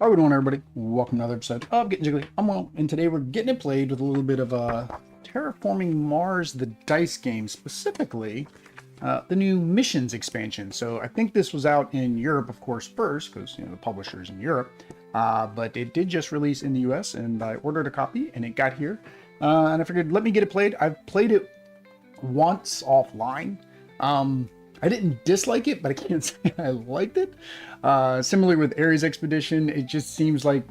How we doing, everybody? Welcome to another episode of Getting Jiggly. I'm Will, and today we're getting it played with a little bit of Terraforming Mars, the dice game, specifically the new missions expansion. So I think this was out in Europe, of course, first, because the publisher's in Europe. But it did just release in the US, and I ordered a copy, and it got here. And I figured, let me get it played. I've played it once offline. I didn't dislike it, but I can't say I liked it. Similarly with Ares Expedition, it just seems like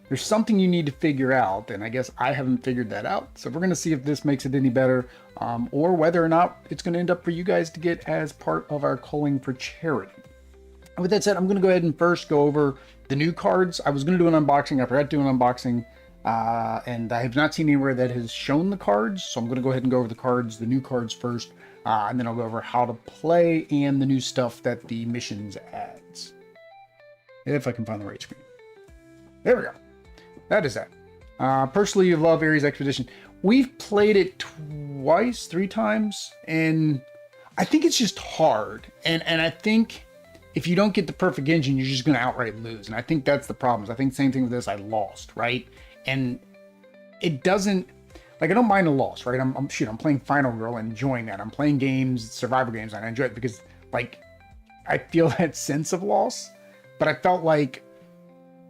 there's something you need to figure out, and I guess I haven't figured that out. So we're going to see if this makes it any better, or whether or not it's going to end up for you guys to get as part of our Culling for charity. And with that said, I'm going to go ahead and first go over the new cards. I was going to do an unboxing. I forgot to do an unboxing, and I have not seen anywhere that has shown the cards. So I'm going to go ahead and go over the cards, the new cards first. And then I'll go over how to play and the new stuff that the missions adds. If I can find the right screen. There we go. That is that. Personally, you love Ares Expedition. We've played it twice, 3 times, and I think it's just hard. And I think if you don't get the perfect engine, you're just going to outright lose. And I think that's the problem. I think the same thing with this. I lost, right? And it doesn't... Like, I don't mind a loss, right? I'm playing Final Girl and enjoying that. I'm playing games, survival games, and I enjoy it because, like, I feel that sense of loss. But I felt like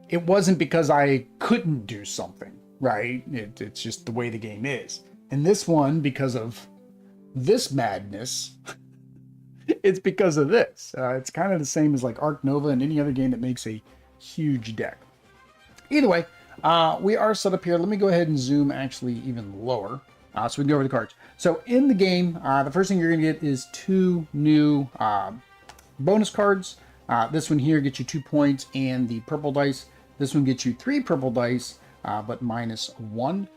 it wasn't because I couldn't do something, right? It's just the way the game is. And this one, because of this madness, it's because of this. It's kind of the same as, like, Arc Nova and any other game that makes a huge deck. Either way, we are set up here. Let me go ahead and zoom actually even lower so we can go over the cards. So in the game, the first thing you're going to get is 2 new bonus cards. This one here gets you 2 points and the purple dice. This one gets you 3 purple dice, but -1.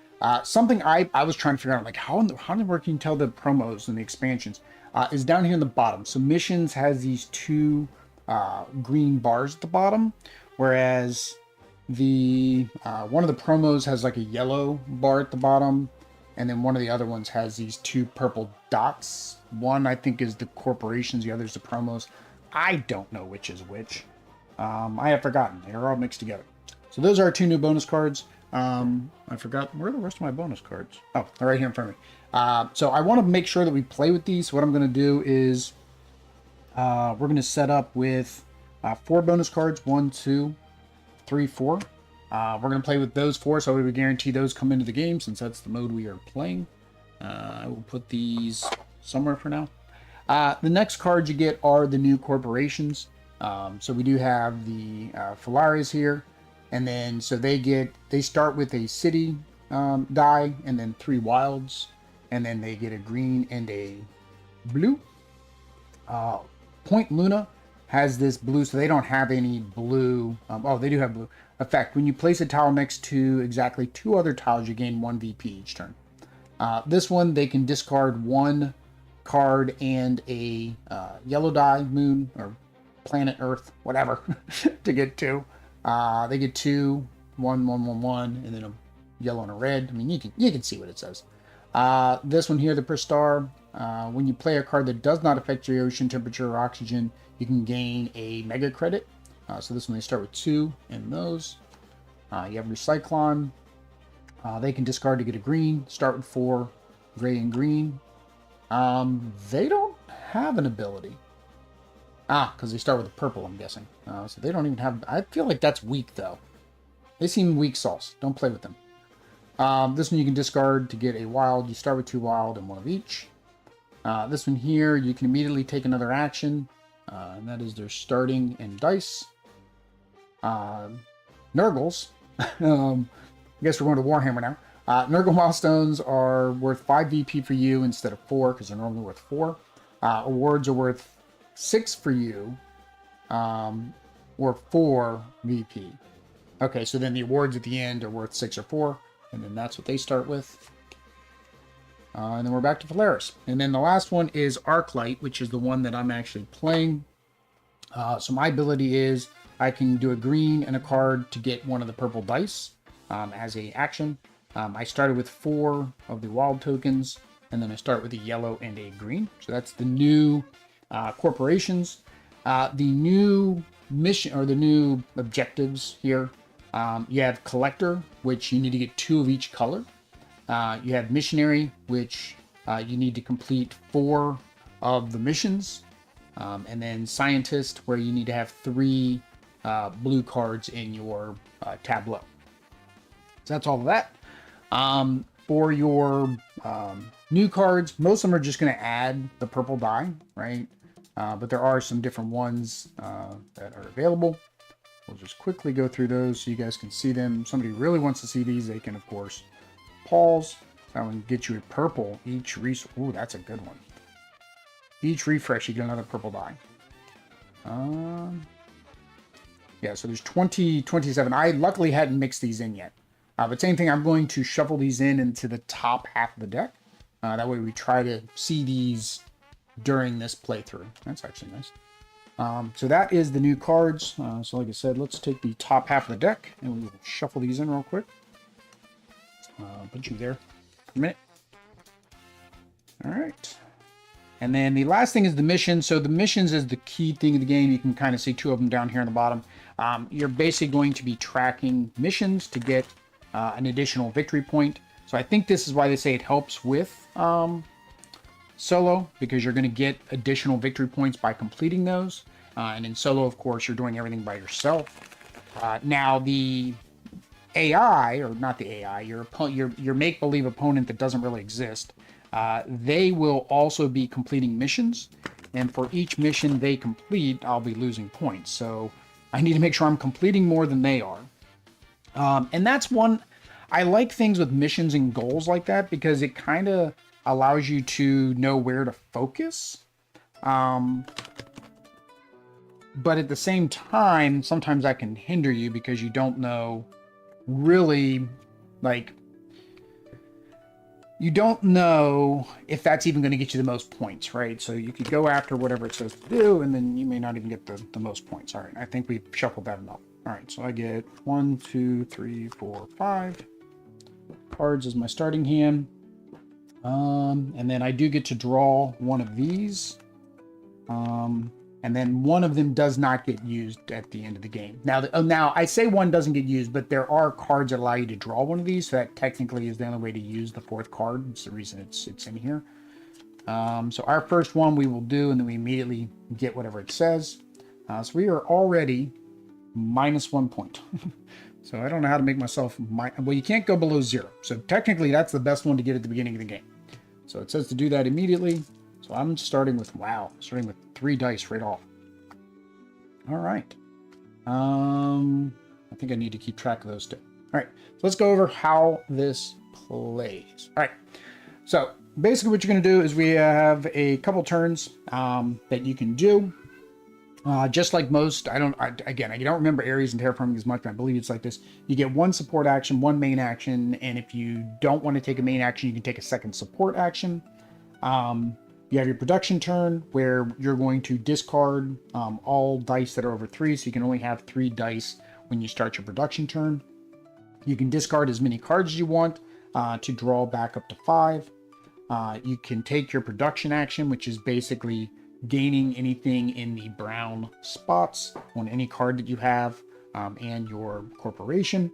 Something I was trying to figure out, like how in the world can you tell the promos and the expansions, is down here in the bottom. So missions has these 2 green bars at the bottom, whereas the one of the promos has like a yellow bar at the bottom, and then one of the other ones has these 2 purple dots. One I think is the corporations, the other is the promos. I don't know which is which. I have forgotten. They're all mixed together. So those are our 2 new bonus cards. I forgot, where are the rest of my bonus cards? Oh, they're right here in front of me. So I want to make sure that we play with these. So what I'm going to do is we're going to set up with 4 bonus cards. 1, 2, 3, 4. We're going to play with those 4, so we guarantee those come into the game since that's the mode we are playing. I will put these somewhere for now. The next cards you get are the new corporations. So we do have the Phalaris here, and then so they start with a city die, and then 3 wilds, and then they get a green and a blue. Point Luna has this blue, so they don't have any blue. Oh, they do have blue. Effect: when you place a tile next to exactly 2 other tiles, you gain 1 VP each turn. This one, they can discard 1 card and a yellow die, moon, or planet, Earth, whatever, to get 2. They get 2, 1, 1, 1, 1, and then a yellow and a red. I mean, you can see what it says. This one here, the per star. When you play a card that does not affect your ocean temperature or oxygen, you can gain a mega credit. So this one, they start with 2 and those. You have your Cyclone. They can discard to get a green. Start with 4, gray and green. They don't have an ability. Because they start with a purple, I'm guessing. So they don't even have... I feel like that's weak, though. They seem weak sauce. Don't play with them. This one you can discard to get a wild. You start with 2 wild and 1 of each. This one here, you can immediately take another action. And that is their starting and dice. Nurgles. I guess we're going to Warhammer now. Nurgle milestones are worth 5 VP for you instead of 4, because they're normally worth 4. Awards are worth 6 for you, or 4 VP. Okay, so then the awards at the end are worth 6 or 4, and then that's what they start with. And then we're back to Phalaris. And then the last one is Arclight, which is the one that I'm actually playing. So my ability is I can do a green and a card to get 1 of the purple dice as a action. I started with 4 of the wild tokens, and then I start with a yellow and a green. So that's the new corporations. The new mission, or the new objectives here, You have collector, which you need to get 2 of each color. You have missionary, which you need to complete 4 of the missions. And then scientist, where you need to have 3 blue cards in your tableau. So that's all of that. For your new cards, most of them are just going to add the purple die, right? But there are some different ones that are available. We'll just quickly go through those so you guys can see them. If somebody really wants to see these, they can, of course, pause. That one gets you a purple each resource. Ooh, that's a good one. Each refresh, you get another purple die. Yeah, so there's 27. I luckily hadn't mixed these in yet. But same thing, I'm going to shuffle these into the top half of the deck. That way we try to see these during this playthrough. That's actually nice. So that is the new cards. So like I said, let's take the top half of the deck and we will shuffle these in real quick. Put you there for a minute. All right. And then the last thing is the mission. So the missions is the key thing of the game. You can kind of see 2 of them down here on the bottom. You're basically going to be tracking missions to get an additional victory point. So I think this is why they say it helps with solo, because you're going to get additional victory points by completing those. And in solo, of course, you're doing everything by yourself. Now the AI, or not the AI, your make-believe opponent that doesn't really exist, they will also be completing missions. And for each mission they complete, I'll be losing points. So I need to make sure I'm completing more than they are. And that's one, I like things with missions and goals like that because it kind of allows you to know where to focus. But at the same time, sometimes that can hinder you because you don't know really, like, you don't know if that's even going to get you the most points, right? So you could go after whatever it says to do, and then you may not even get the most points. All right, I think we've shuffled that enough. All right, so I get 1, 2, 3, 4, 5 cards as my starting hand. And then I do get to draw one of these. And then one of them does not get used at the end of the game. Now I say one doesn't get used, but there are cards that allow you to draw one of these. So that technically is the only way to use the 4th card. It's the reason it's in here. So our first one we will do, and then we immediately get whatever it says. So we are already -1 point. So I don't know how to make myself, well, you can't go below 0. So technically that's the best one to get at the beginning of the game. So it says to do that immediately. So I'm starting with, starting with 3 dice right off. All right. I think I need to keep track of those 2. All right, so let's go over how this plays. All right, so basically what you're going to do is we have a couple turns that you can do. Just like most, I don't remember areas in Terraforming as much, but I believe it's like this. You get 1 support action, 1 main action, and if you don't want to take a main action, you can take a second support action. You have your production turn where you're going to discard all dice that are over 3, so you can only have 3 dice when you start your production turn. You can discard as many cards as you want to draw back up to 5. You can take your production action, which is basically gaining anything in the brown spots on any card that you have and your corporation.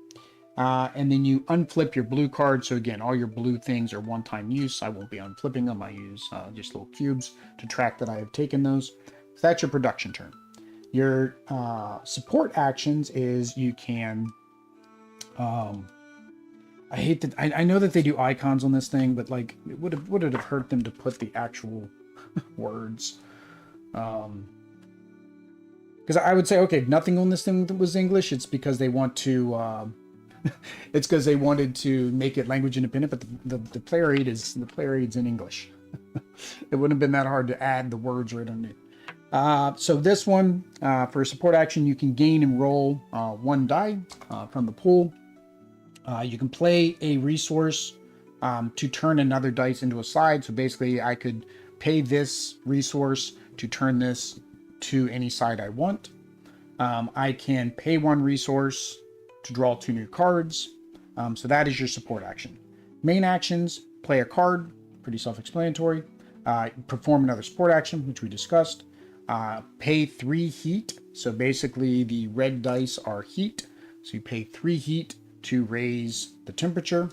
And then you unflip your blue card. So again, all your blue things are one-time use. I won't be unflipping them. I use just little cubes to track that I have taken those. So that's your production turn. Your support actions is you can... I hate that. I know that they do icons on this thing, but like, would it have hurt them to put the actual words? Because I would say, okay, nothing on this thing was English. It's because they want to... it's because they wanted to make it language independent, but the player aid aid's in English. It wouldn't have been that hard to add the words right underneath. So this one, for support action, you can gain and roll 1 die from the pool. You can play a resource to turn another dice into a side. So basically, I could pay this resource to turn this to any side I want. I can pay 1 resource to draw 2 new cards. So that is your support action. Main actions, play a card, pretty self-explanatory. Perform another support action, which we discussed. Pay 3 heat. So basically the red dice are heat. So you pay 3 heat to raise the temperature,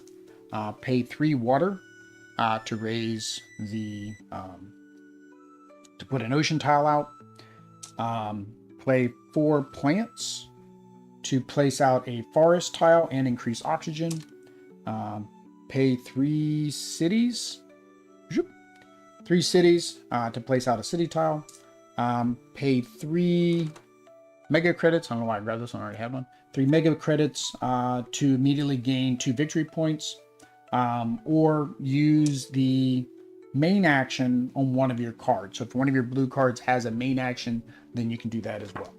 pay 3 water to raise the to put an ocean tile out, play 4 plants to place out a forest tile and increase oxygen, pay 3 cities, 3 cities to place out a city tile, pay 3 mega credits. I don't know why I grabbed this one, I already had one. 3 mega credits to immediately gain 2 victory points, or use the main action on one of your cards. So if one of your blue cards has a main action, then you can do that as well.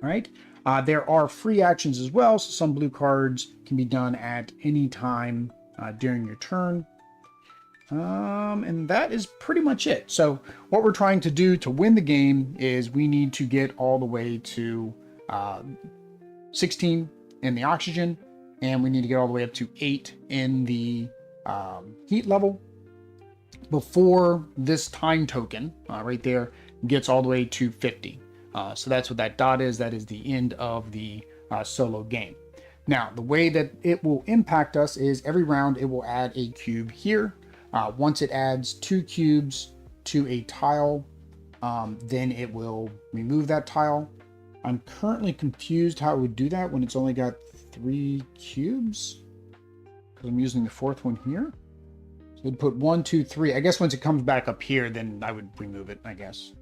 All right. There are free actions as well, so some blue cards can be done at any time during your turn. And that is pretty much it. So what we're trying to do to win the game is we need to get all the way to 16 in the oxygen, and we need to get all the way up to 8 in the heat level before this time token right there gets all the way to 50. So that's what that dot is. That is the end of the solo game. Now, the way that it will impact us is every round it will add a cube here. Once it adds 2 cubes to a tile, then it will remove that tile. I'm currently confused how it would do that when it's only got 3 cubes, because I'm using the 4th one here. So it'd put 1, 2, 3. I guess once it comes back up here, then I would remove it, I guess.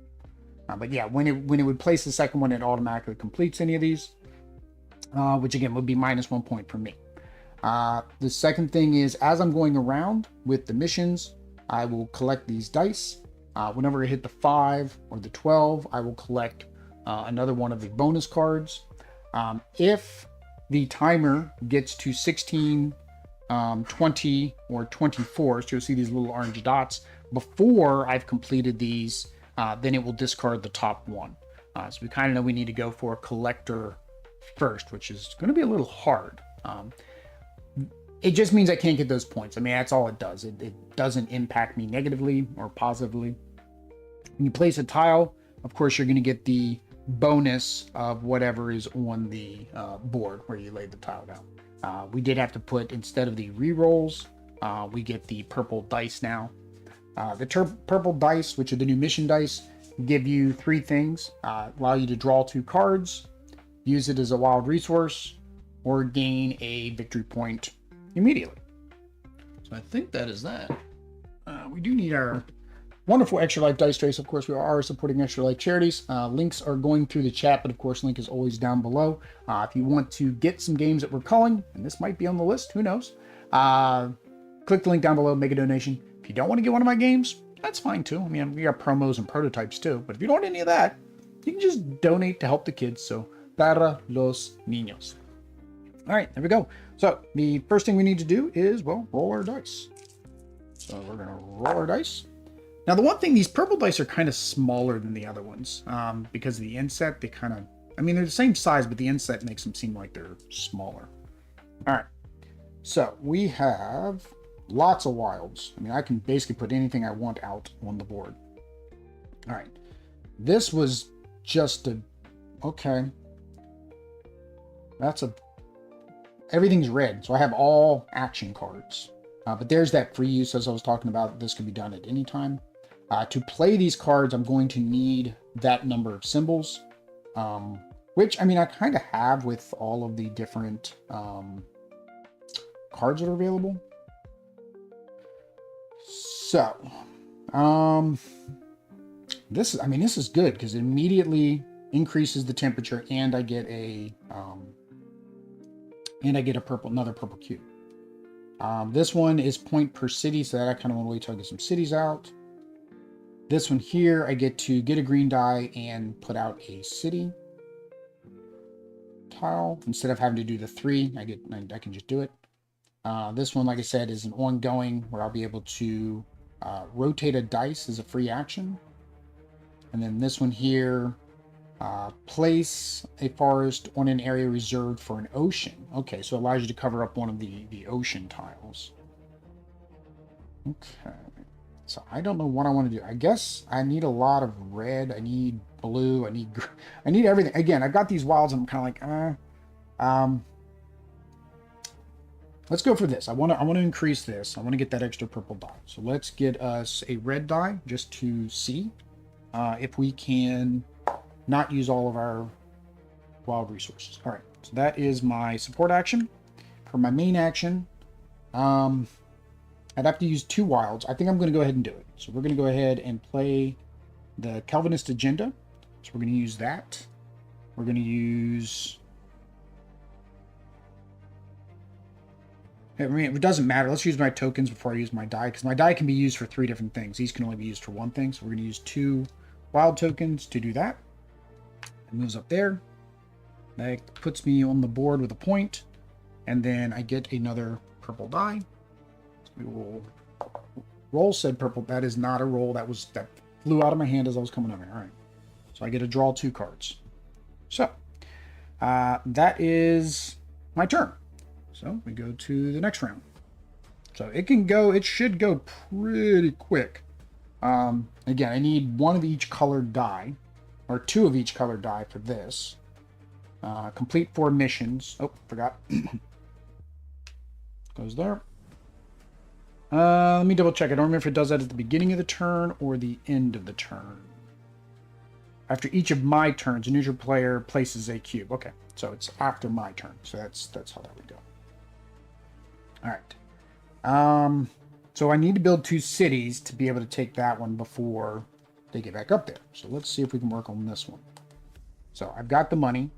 But yeah, when it would place the second one, it automatically completes any of these, which again would be -1 point for me. The second thing is, as I'm going around with the missions, I will collect these dice. Whenever I hit the 5 or the 12, I will collect another one of the bonus cards. If the timer gets to 16, 20, or 24, so you'll see these little orange dots, before I've completed these, then it will discard the top one. So we kind of know we need to go for a collector first, which is going to be a little hard. It just means I can't get those points. I mean, that's all it does. It doesn't impact me negatively or positively. When you place a tile, of course, you're going to get the bonus of whatever is on the board where you laid the tile down. We did have to put, instead of the rerolls, we get the purple dice now. The purple dice, which are the new mission dice, give you 3 things. Allow you to draw 2 cards, use it as a wild resource, or gain a victory point immediately. So I think that is that. We do need our wonderful Extra Life dice trace. Of course, we are supporting Extra Life charities. Links are going through the chat, but of course, link is always down below. If you want to get some games that we're culling, and this might be on the list, who knows? Click the link down below, make a donation. If you don't want to get one of my games, that's fine too. I mean, we got promos and prototypes too, but if you don't want any of that, you can just donate to help the kids. So, para los niños. All right, there we go. So the first thing we need to do is, well, roll our dice. So we're going to roll our dice. Now, the one thing, these purple dice are kind of smaller than the other ones because of the inset. They kind of, I mean, they're the same size, but the inset makes them seem like they're smaller. All right. So we have lots of wilds. I mean, I can basically put anything I want out on the board. All right. This was just a, okay. That's a, everything's red. So I have all action cards. But there's that free use, as I was talking about. This can be done at any time. To play these cards, I'm going to need that number of symbols, which, I mean, I kind of have with all of the different cards that are available. So, this is good because it immediately increases the temperature, and I get a another purple cube. This one is point per city, so that I kind of want to wait till I get some cities out. This one here, I get to get a green die and put out a city tile. Instead of having to do the 3, I can just do it. This one, like I said, is an ongoing where I'll be able to rotate a dice as a free action. And then this one here, place a forest on an area reserved for an ocean. Okay, so it allows you to cover up one of the ocean tiles. Okay, so I don't know what I want to do. I guess I need a lot of red. I need blue. I need everything. Again, I've got these wilds and I'm kind of like, Let's go for this. I want to increase this. I want to get that extra purple die. So let's get us a red die just to see if we can not use all of our wild resources. All right. So that is my support action. For my main action, I'd have to use 2 wilds. I think I'm going to go ahead and do it. So we're going to go ahead and play the Calvinist agenda. So we're going to use that. We're going to use... I mean, it doesn't matter. Let's use my tokens before I use my die, because my die can be used for 3 different things. These can only be used for one thing. So we're going to use 2 wild tokens to do that. It moves up there. That puts me on the board with a point. And then I get another purple die. So we will roll said purple. That is not a roll. That flew out of my hand as I was coming over here. All right. So I get to draw 2 cards. So that is my turn. So we go to the next round. So it should go pretty quick. Again, I need 1 of each colored die, or 2 of each colored die for this. Complete 4 missions. Oh, forgot. Goes there. Let me double check. I don't remember if it does that at the beginning of the turn or the end of the turn. After each of my turns, a neutral player places a cube. Okay, so it's after my turn. So that's how that would go. All right. So I need to build 2 cities to be able to take that one before they get back up there. So let's see if we can work on this one. So I've got the money.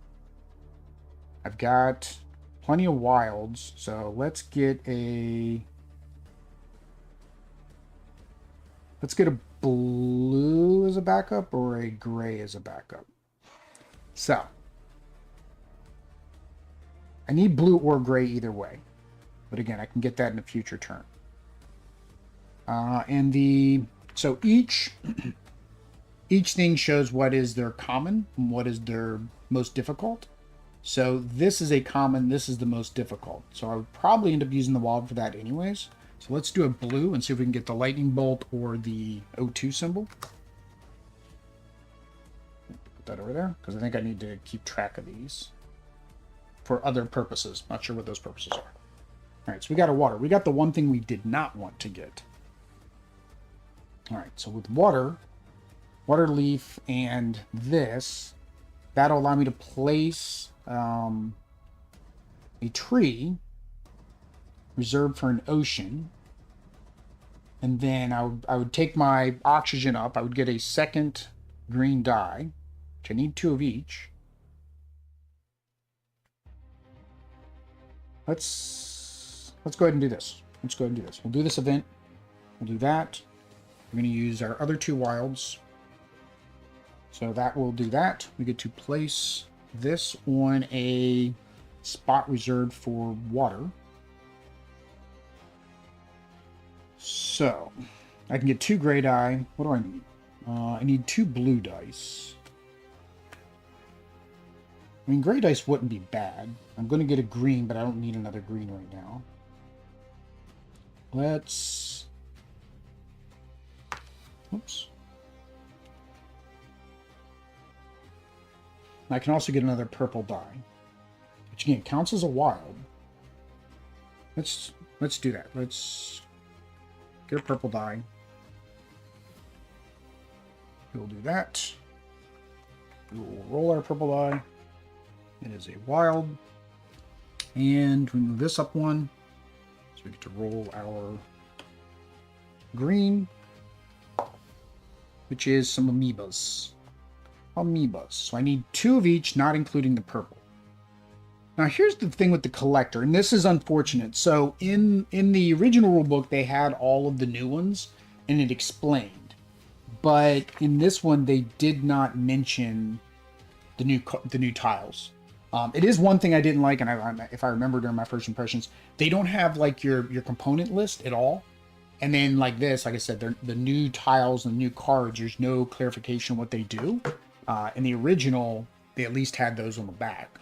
I've got plenty of wilds. So let's get a blue as a backup or a gray as a backup. So I need blue or gray either way. But again, I can get that in a future turn. So each thing shows what is their common and what is their most difficult. So this is a common, this is the most difficult. So I would probably end up using the wild for that anyways. So let's do a blue and see if we can get the lightning bolt or the O2 symbol. Put that over there because I think I need to keep track of these for other purposes. Not sure what those purposes are. All right, so we got a water. We got the one thing we did not want to get. All right, so with water leaf, and this, that'll allow me to place a tree reserved for an ocean. And then I would take my oxygen up. I would get a second green dye, which I need 2 of each. Let's go ahead and do this. We'll do this event. We'll do that. We're going to use our other 2 wilds. So that will do that. We get to place this on a spot reserved for water. So I can get 2 gray die. What do I need? I need 2 blue dice. I mean, gray dice wouldn't be bad. I'm going to get a green, but I don't need another green right now. Let's... Oops. I can also get another purple die, which again counts as a wild. Let's do that. Let's get a purple die. We'll do that. We'll roll our purple die. It is a wild. And we move this up 1. So we get to roll our green, which is some amoebas. So I need 2 of each, not including the purple. Now here's the thing with the collector, and this is unfortunate. So in the original rulebook, they had all of the new ones, and it explained. But in this one, they did not mention the new tiles. It is one thing I didn't like, and if I remember during my first impressions, they don't have like your component list at all. And then like this, like I said, the new tiles and the new cards, there's no clarification what they do. In the original, they at least had those on the back.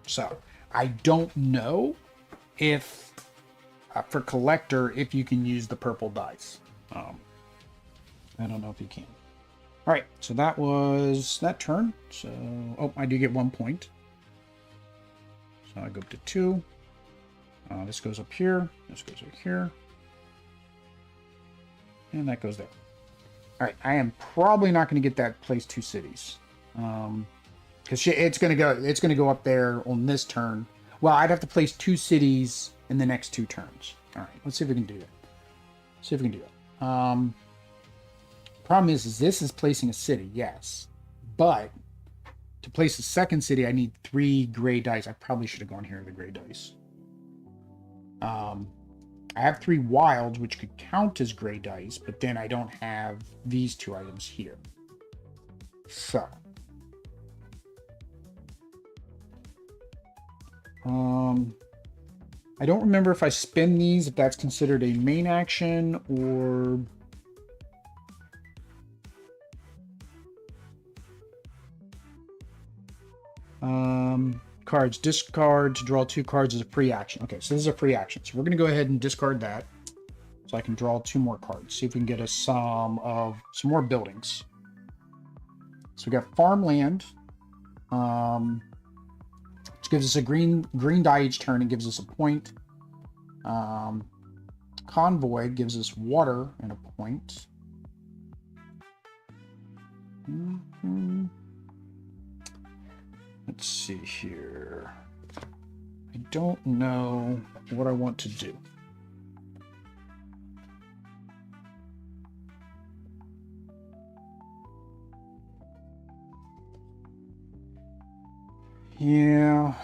So I don't know if for collector, if you can use the purple dice. I don't know if you can. All right, so that was that turn. So, oh, I do get 1 point. So I go up to 2. This goes up here. This goes up here. And that goes there. All right, I am probably not going to get that place 2 cities. Because it's going to go up there on this turn. Well, I'd have to place 2 cities in the next 2 turns. All right, let's see if we can do that. See if we can do that. Problem is this is placing a city, yes. But to place a second city, I need 3 gray dice. I probably should have gone here with the gray dice. I have 3 wilds, which could count as gray dice, but then I don't have these 2 items here. So. I don't remember if I spin these, if that's considered a main action or... Cards. Discard to draw 2 cards is a free action. Okay, so this is a free action. So we're going to go ahead and discard that. So I can draw 2 more cards. See if we can get us some more buildings. So we got farmland. Which gives us a green die each turn and gives us a point. Convoy gives us water and a point. Let's see here. I don't know what I want to do. Yeah.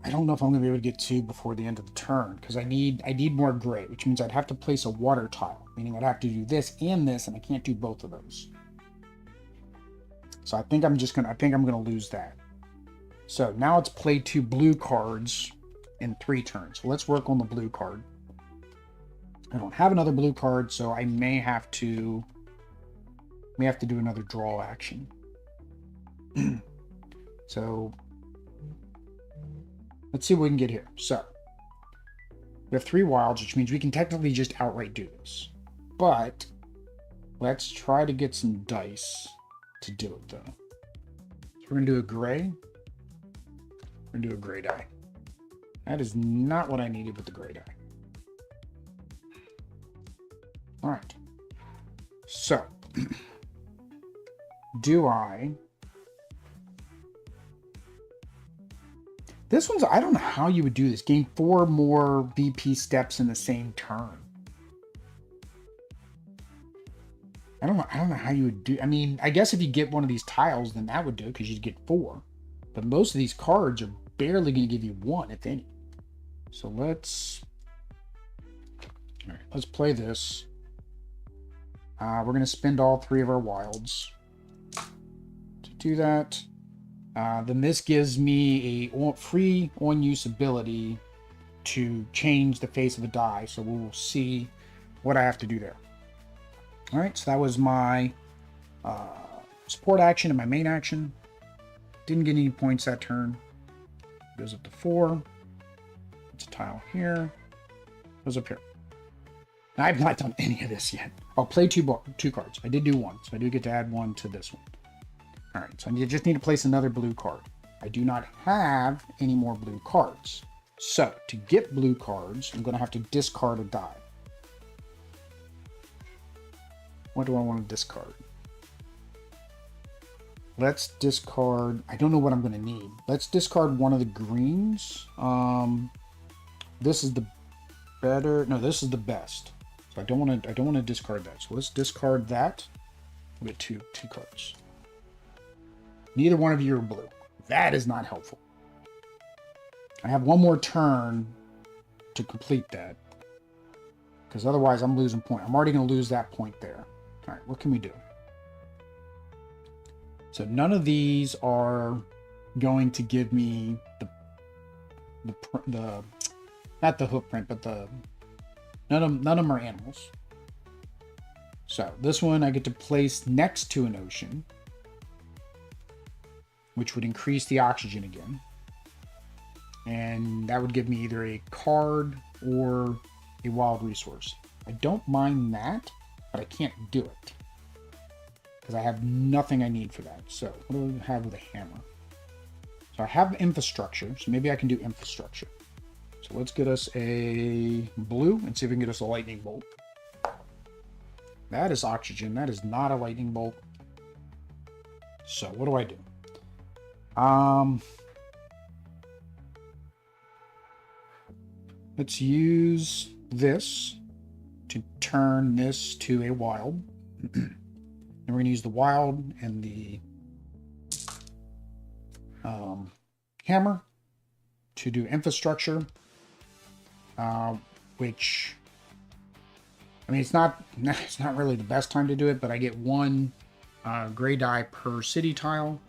I don't know if I'm going to be able to get 2 before the end of the turn because I need more gray, which means I'd have to place a water tile, meaning I'd have to do this, and I can't do both of those. So I think I'm going to lose that. So now it's play 2 blue cards in 3 turns. So let's work on the blue card. I don't have another blue card, so I may have to do another draw action. So let's see what we can get here. So we have 3 wilds, which means we can technically just outright do this. But let's try to get some dice to do it, though. So we're going to do a gray. We're going to do a gray die. That is not what I needed with the gray die. All right. So, do I... This one's, I don't know how you would do this. Gain 4 more BP steps in the same turn. I don't know how you would do. I mean, I guess if you get one of these tiles, then that would do it because you'd get 4. But most of these cards are barely going to give you 1, if any. So let's play this. We're going to spend all 3 of our wilds to do that. Then this gives me a free on-use ability to change the face of the die. So we'll see what I have to do there. All right, so that was my support action and my main action. Didn't get any points that turn. Goes up to 4. It's a tile here. Goes up here. Now, I've not done any of this yet. I'll play 2 cards. I did do 1, so I do get to add 1 to this one. All right, so I just need to place another blue card. I do not have any more blue cards. So to get blue cards, I'm going to have to discard a die. What do I want to discard? Let's discard... I don't know what I'm going to need. Let's discard one of the greens. This is the better... No, this is the best. So I don't want to discard that. So let's discard that. We'll get two cards. Neither one of you are blue. That is not helpful. I have 1 more turn to complete that. Because otherwise I'm losing point. I'm already going to lose that point there. All right, what can we do? So none of these are going to give me the not the hoof print, but none of them are animals. So this one I get to place next to an ocean, which would increase the oxygen again. And that would give me either a card or a wild resource. I don't mind that, but I can't do it. Because I have nothing I need for that. So what do we have with a hammer? So So I have infrastructure, so maybe I can do infrastructure. So let's get us a blue and see if we can get us a lightning bolt. That is oxygen. That is not a lightning bolt. So what do I do? Let's use this to turn this to a wild. And we're going to use the wild and the hammer to do infrastructure, which, I mean, it's not really the best time to do it, but I get one gray dye per city tile,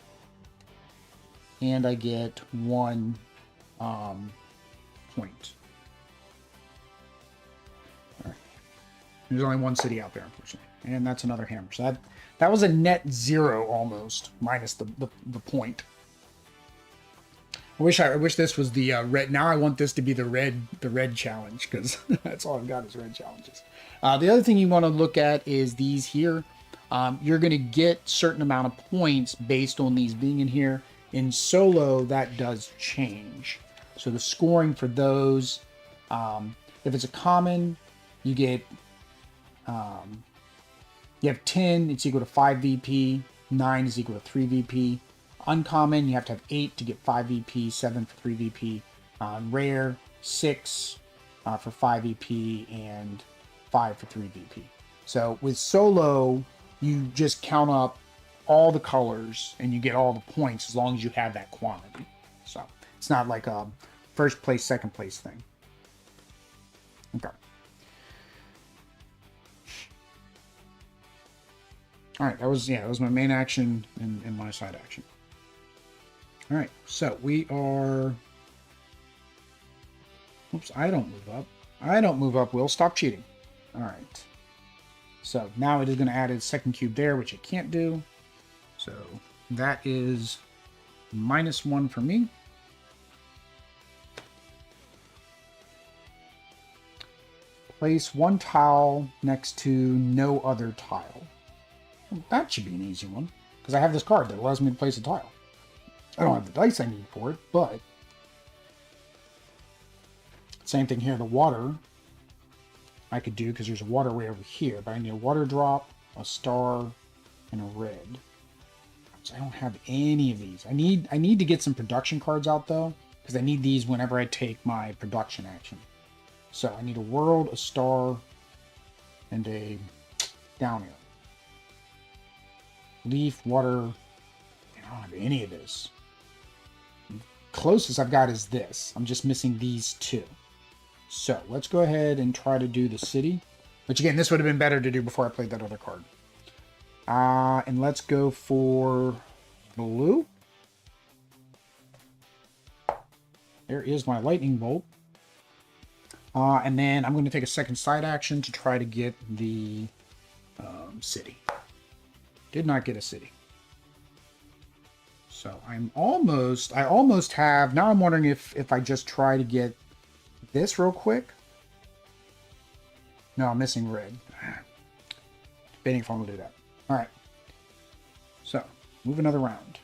and I get one point. There's only one city out there, unfortunately, and that's another hammer. So that was a net 0 almost, minus the point. I wish this was the red. Now I want this to be the red challenge, because that's all I've got is red challenges. The other thing you want to look at is these here. You're going to get certain amount of points based on these being in here. In solo, that does change. So the scoring for those, if it's a common, you get, you have 10, it's equal to 5 VP, 9 is equal to 3 VP. Uncommon, you have to have 8 to get 5 VP, 7 for 3 VP. Rare, 6 for 5 VP, and 5 for 3 VP. So with solo, you just count up all the colors and you get all the points as long as you have that quantity. So it's not like a first place, second place thing. Okay. All right, that was my main action and my side action. All right, so we are, oops, I don't move up. I don't move up, Will. Stop cheating. All right. So now it is going to add a second cube there, which it can't do. So that is -1 for me. Place one tile next to no other tile. Well, that should be an easy one, because I have this card that allows me to place a tile. I don't have the dice I need for it, but same thing here. The water I could do, because there's a waterway over here, but I need a water drop, a star, and a red. So I don't have any of these. I need to get some production cards out though, because I need these whenever I take my production action. So I need a world, a star, and a down arrow. Leaf, water. I don't have any of this. Closest I've got is this. I'm just missing these two. So let's go ahead and try to do the city. Which again, this would have been better to do before I played that other card. And let's go for blue. There is my lightning bolt. And then I'm going to take a second side action to try to get the city. Did not get a city. So I almost have, now I'm wondering if I just try to get this real quick. No, I'm missing red. Debating if I'm going to do that. All right. So, move another round.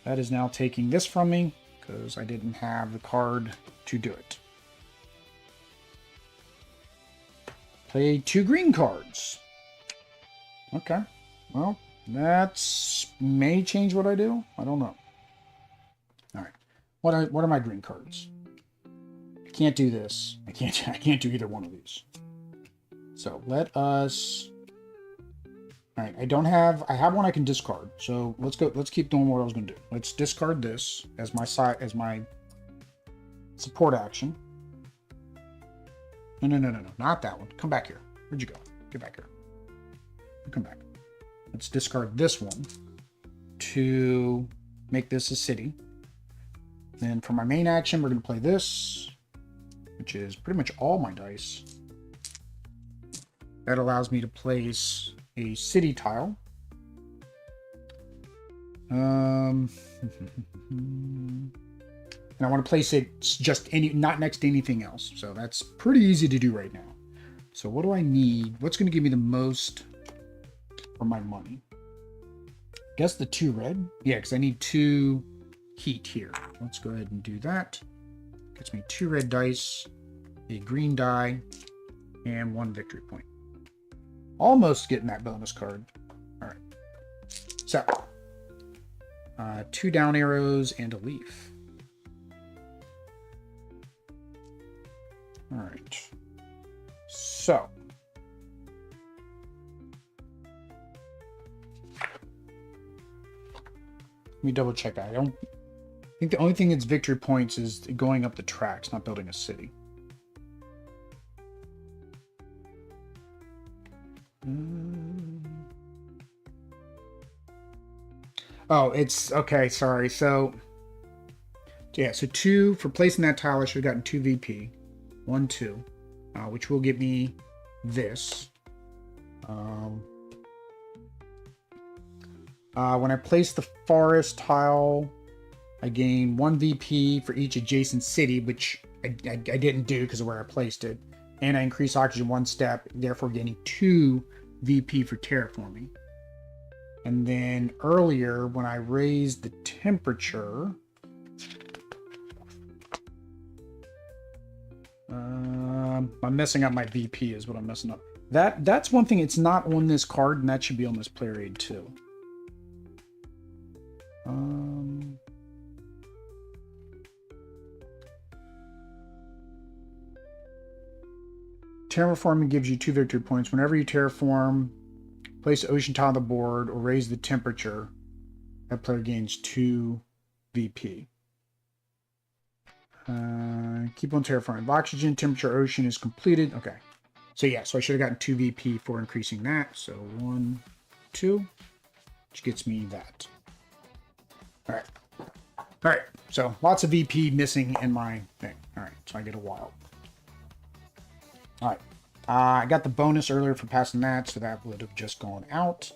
That is now taking this from me, because I didn't have the card to do it. Play 2 green cards. Okay. Well, that's may change what I do. I don't know. All right. What are my green cards? I can't do this. I can't do either one of these. So let us. All right. I have one I can discard. So let's keep doing what I was going to do. Let's discard this as my support action. No, not that one. Come back here. Where'd you go? Get back here. Come back. Let's discard this one to make this a city. Then for my main action, we're going to play this, which is pretty much all my dice. That allows me to place a city tile. And I want to place it just not next to anything else. So that's pretty easy to do right now. So what do I need? What's going to give me the most for my money? Guess the 2 red? Yeah, because I need 2 heat here. Let's go ahead and do that. Gets me 2 red dice, a green die, and 1 victory point. Almost getting that bonus card. All right. So, 2 down arrows and a leaf. All right. So, let me double check that. I think the only thing that's victory points is going up the tracks, not building a city. Oh, it's okay. Sorry. So, yeah. So 2 for placing that tile. I should have gotten 2 VP. 1, 2, which will get me this. When I place the forest tile, I gain 1 VP for each adjacent city, which I didn't do because of where I placed it. And I increase oxygen 1 step, therefore gaining 2 VP for terraforming. And then earlier, when I raised the temperature, I'm messing up my VP is what I'm messing up. That's one thing. It's not on this card, and that should be on this player aid too. Terraforming gives you 2 victory points. Whenever you terraform, place the ocean tile on the board, or raise the temperature, that player gains 2 VP. Keep on terraforming. If oxygen, temperature, ocean is completed. Okay. So yeah, so I should have gotten 2 VP for increasing that. So 1, 2, which gets me that. All right. All right. So lots of VP missing in my thing. All right. So I get a wild. All right. I got the bonus earlier for passing that, so that would have just gone out,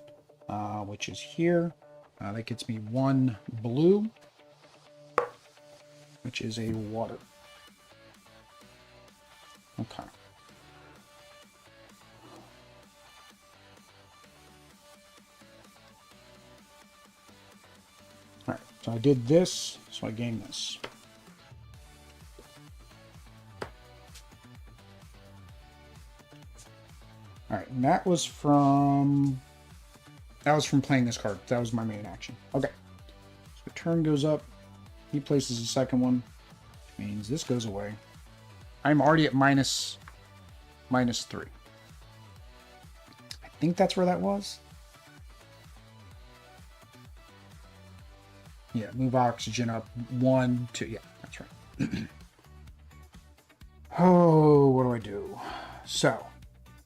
which is here. That gets me 1 blue, which is a water. Okay. All right. So I did this, so I gained this. All right, and that was from playing this card. That was my main action. Okay, so the turn goes up. He places the second one, which means this goes away. I'm already at minus 3. I think that's where that was. Yeah, move oxygen up 1, 2. Yeah, that's right. Oh, what do I do? So,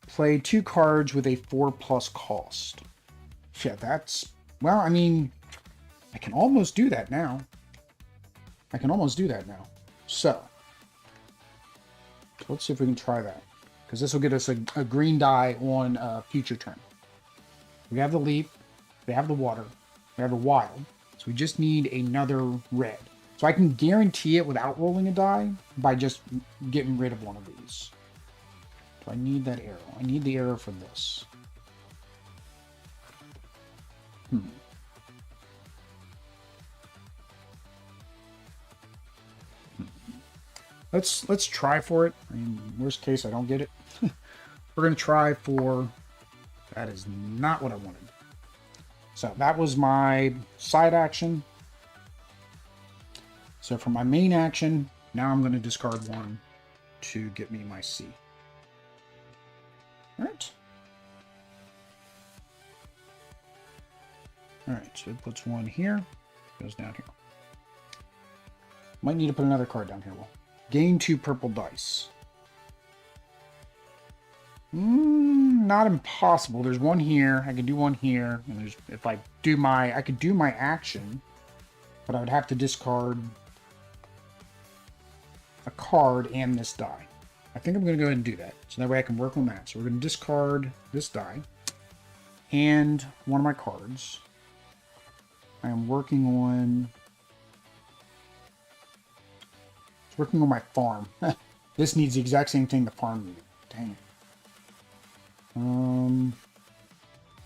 play 2 cards with a 4+ cost. Yeah, that's... Well, I mean, I can almost do that now. So, let's see if we can try that. Because this will get us a green die on a future turn. We have the leaf. We have the water. We have the wild. So we just need another red. So I can guarantee it without rolling a die by just getting rid of one of these. Do I need that arrow? I need the arrow for this. Let's try for it. I mean, worst case, I don't get it. We're gonna try for... That is not what I wanted. So that was my side action. So for my main action, now I'm gonna discard 1 to get me my C. Alright. Alright, so it puts 1 here, goes down here. Might need to put another card down here. Well, gain 2 purple dice. Not impossible. There's 1 here. I can do 1 here. And there's, if I do I could do my action, but I would have to discard a card and this die. I think I'm going to go ahead and do that. So that way I can work on that. So we're going to discard this die and one of my cards. I am working on... working on my farm. This needs the exact same thing the farm needed. Dang it.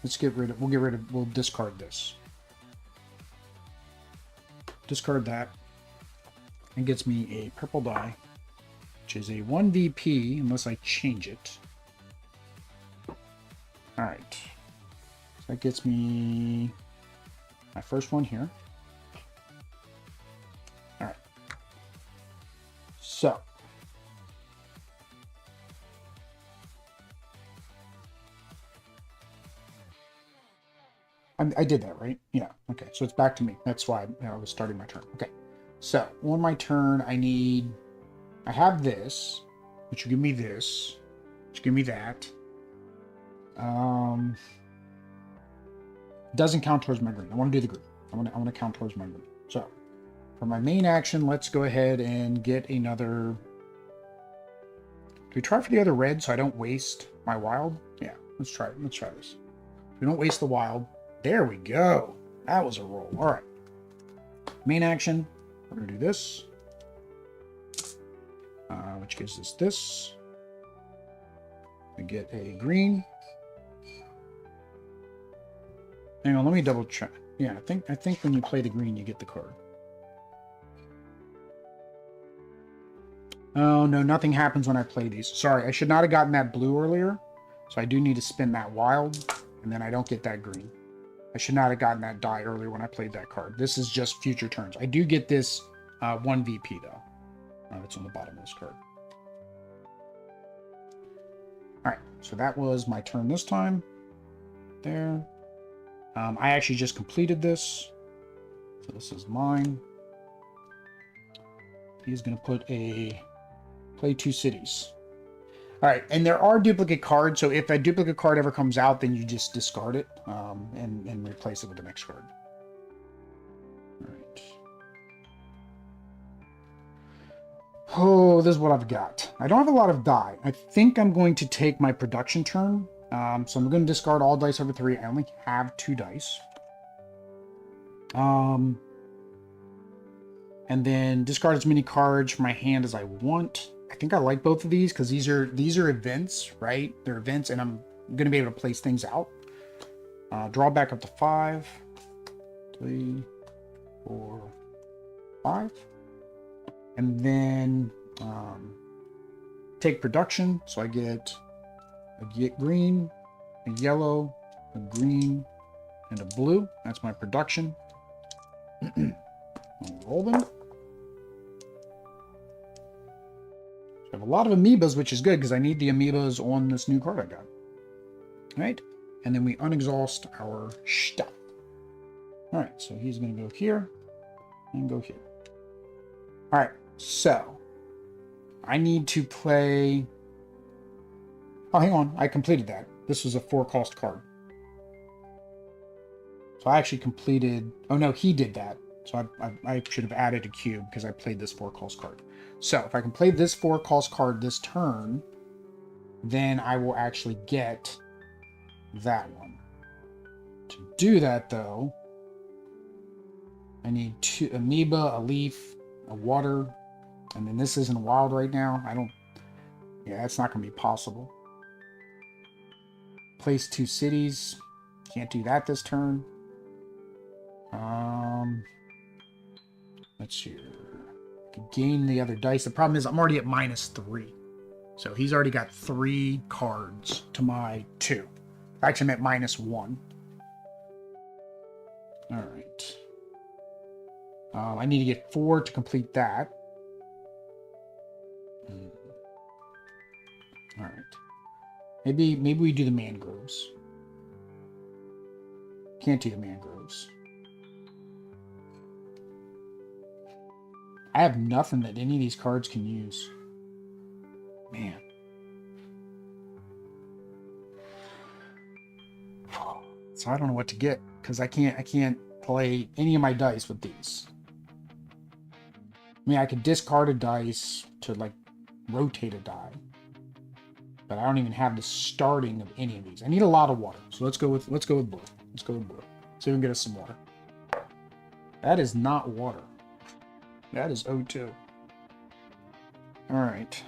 Let's get rid of... We'll discard this. discard that. And gets me a purple die, which is a 1 VP unless I change it. Alright. So that gets me my first one here. Alright. So. I did that, right? Yeah. Okay. So it's back to me. That's why I was starting my turn. Okay. So on my turn, I have this, which will give me this, which will give me that. Doesn't count towards my green. I want to do the green. I want to count towards my green. So for my main action, let's go ahead and get another. Do we try for the other red so I don't waste my wild? Yeah, let's try it. Let's try this. We don't waste the wild. There we go. That was a roll. All right. Main action. We're going to do this. Which gives us this. We get a green. Hang on, let me double check. Yeah, I think when you play the green, you get the card. Oh, no, nothing happens when I play these. Sorry, I should not have gotten that blue earlier. So I do need to spin that wild, and then I don't get that green. I should not have gotten that die earlier when I played that card. This is just future turns. I do get this 1 VP, though. That's on the bottom of this card. Alright, so that was my turn this time. There. I actually just completed this. So this is mine. He's going to play 2 cities. Alright, and there are duplicate cards, so if a duplicate card ever comes out, then you just discard it and replace it with the next card. Alright. Oh, this is what I've got. I don't have a lot of die. I think I'm going to take my production turn. So I'm going to discard all dice over 3. I only have 2 dice. And then discard as many cards from my hand as I want. I think I like both of these because these are events, right? They're events, and I'm going to be able to place things out. Draw back up to 5, 3, 4, 5, and then take production. So I get green, a yellow, a green, and a blue. That's my production. I'll roll them. I have a lot of amoebas, which is good because I need the amoebas on this new card I got. All right, and then we unexhaust our stuff. All right, so he's going to go here and go here. All right, so I need to play. Oh, hang on, I completed that. This was a 4-cost card. So I actually completed. Oh no, he did that. So I should have added a cube because I played this 4-cost card. So if I can play this 4-cost card this turn, then I will actually get that one. To do that, though, I need 2 amoeba, a leaf, a water, and then this isn't wild right now. Yeah, that's not going to be possible. Place 2 cities. Can't do that this turn. Let's see. I can gain the other dice. The problem is I'm already at -3. So he's already got 3 cards to my 2. Actually, I'm at -1. All right. I need to get 4 to complete that. All right. Maybe we do the mangroves. Can't do the mangroves. I have nothing that any of these cards can use. Man. So I don't know what to get because I can't play any of my dice with these. I mean, I could discard a dice to like rotate a die, but I don't even have the starting of any of these. I need a lot of water, so let's go with blue. Let's go with blue. So we can get us some water. That is not water. That is O2. All right.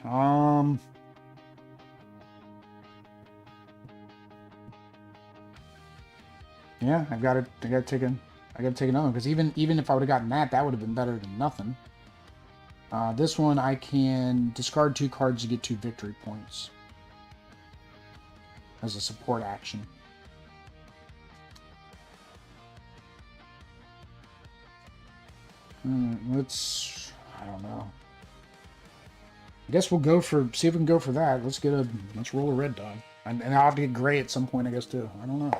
Yeah, I got to take a I gotta take another one, because even if I would have gotten that, that would have been better than nothing. This one I can discard 2 cards to get 2 victory points as a support action. Let's, I don't know. I guess we'll go for, see if we can go for that. Let's roll a red die. And I'll have to get gray at some point, I guess, too. I don't know.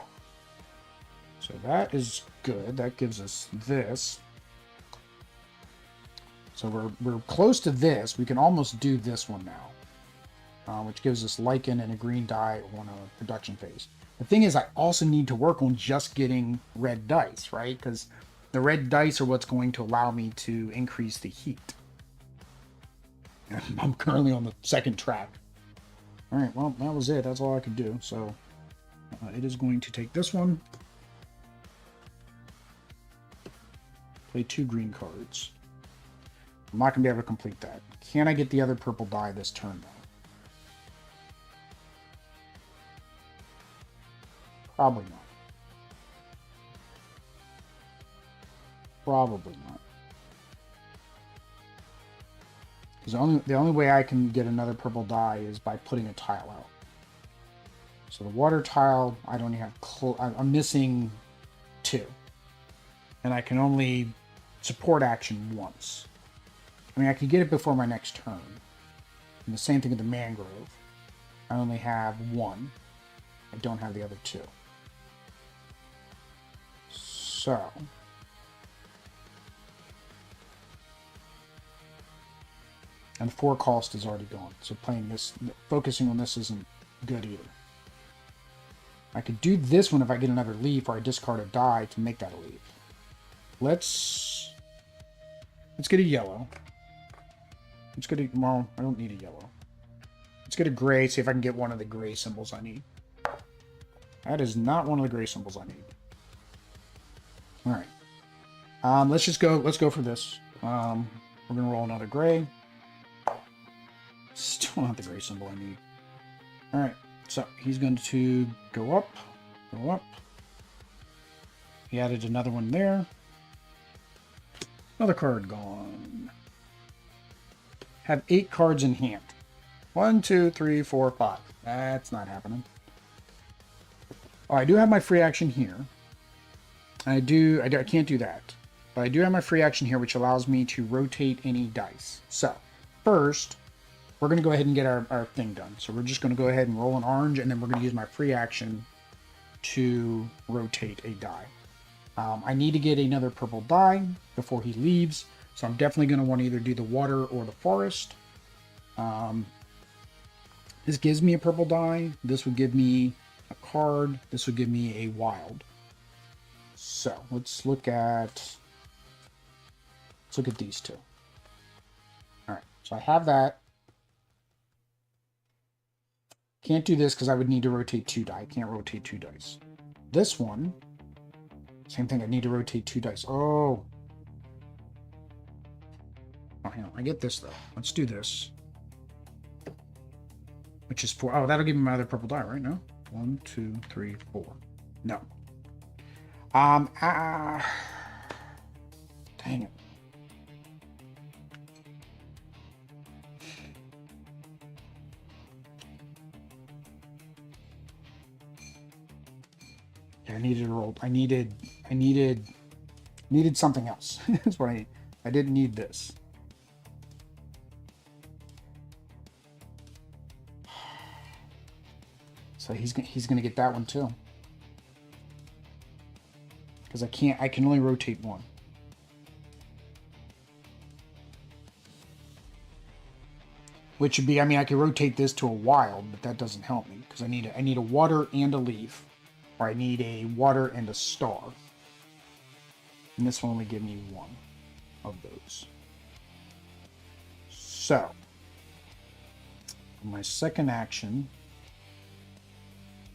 So that is good. That gives us this. So we're close to this. We can almost do this one now, which gives us lichen and a green die on a production phase. The thing is, I also need to work on just getting red dice, right? Because the red dice are what's going to allow me to increase the heat. I'm currently on the 2nd track. All right, well, that was it. That's all I could do. So it is going to take this one. Play 2 green cards. I'm not going to be able to complete that. Can I get the other purple die this turn, though? Probably not. Probably not. Because the only way I can get another purple die is by putting a tile out. So the water tile, I don't have... I'm missing 2. And I can only support action once. I mean, I could get it before my next turn. And the same thing with the mangrove. I only have 1. I don't have the other 2. So... and 4 cost is already gone. So playing this, focusing on this isn't good either. I could do this one if I get another leaf, or I discard a die to make that a leaf. Let's get a yellow. Let's get a, well, I don't need a yellow. Let's get a gray, see if I can get one of the gray symbols I need. That is not one of the gray symbols I need. All right. Let's go for this. We're gonna roll another gray. Still not the gray symbol I need. Alright, so he's going to go up. He added another one there. Another card gone. Have 8 cards in hand. 1, 2, 3, 4, 5. That's not happening. Oh, I do have my free action here. I can't do that. But I do have my free action here, which allows me to rotate any dice. So, first... we're going to go ahead and get our thing done. So we're just going to go ahead and roll an orange, and then we're going to use my free action to rotate a die. I need to get another purple die before he leaves, so I'm definitely going to want to either do the water or the forest. This gives me a purple die. This would give me a card. This would give me a wild. So let's look at these two. All right, so I have that. Can't do this because I would need to rotate 2 die. I can't rotate 2 dice. This one, same thing. I need to rotate 2 dice. Oh, hang on. I get this, though. Let's do this. Which is 4. Oh, that'll give me my other purple die, right? No? 1, 2, 3, 4. No. Dang it. I needed a roll. I needed something else. That's what I need. I didn't need this. So he's gonna get that one too. Because I can only rotate 1. Which would be, I mean, I could rotate this to a wild, but that doesn't help me because I need a water and a leaf. Or I need a water and a star. And this one only give me 1 of those. So, my second action,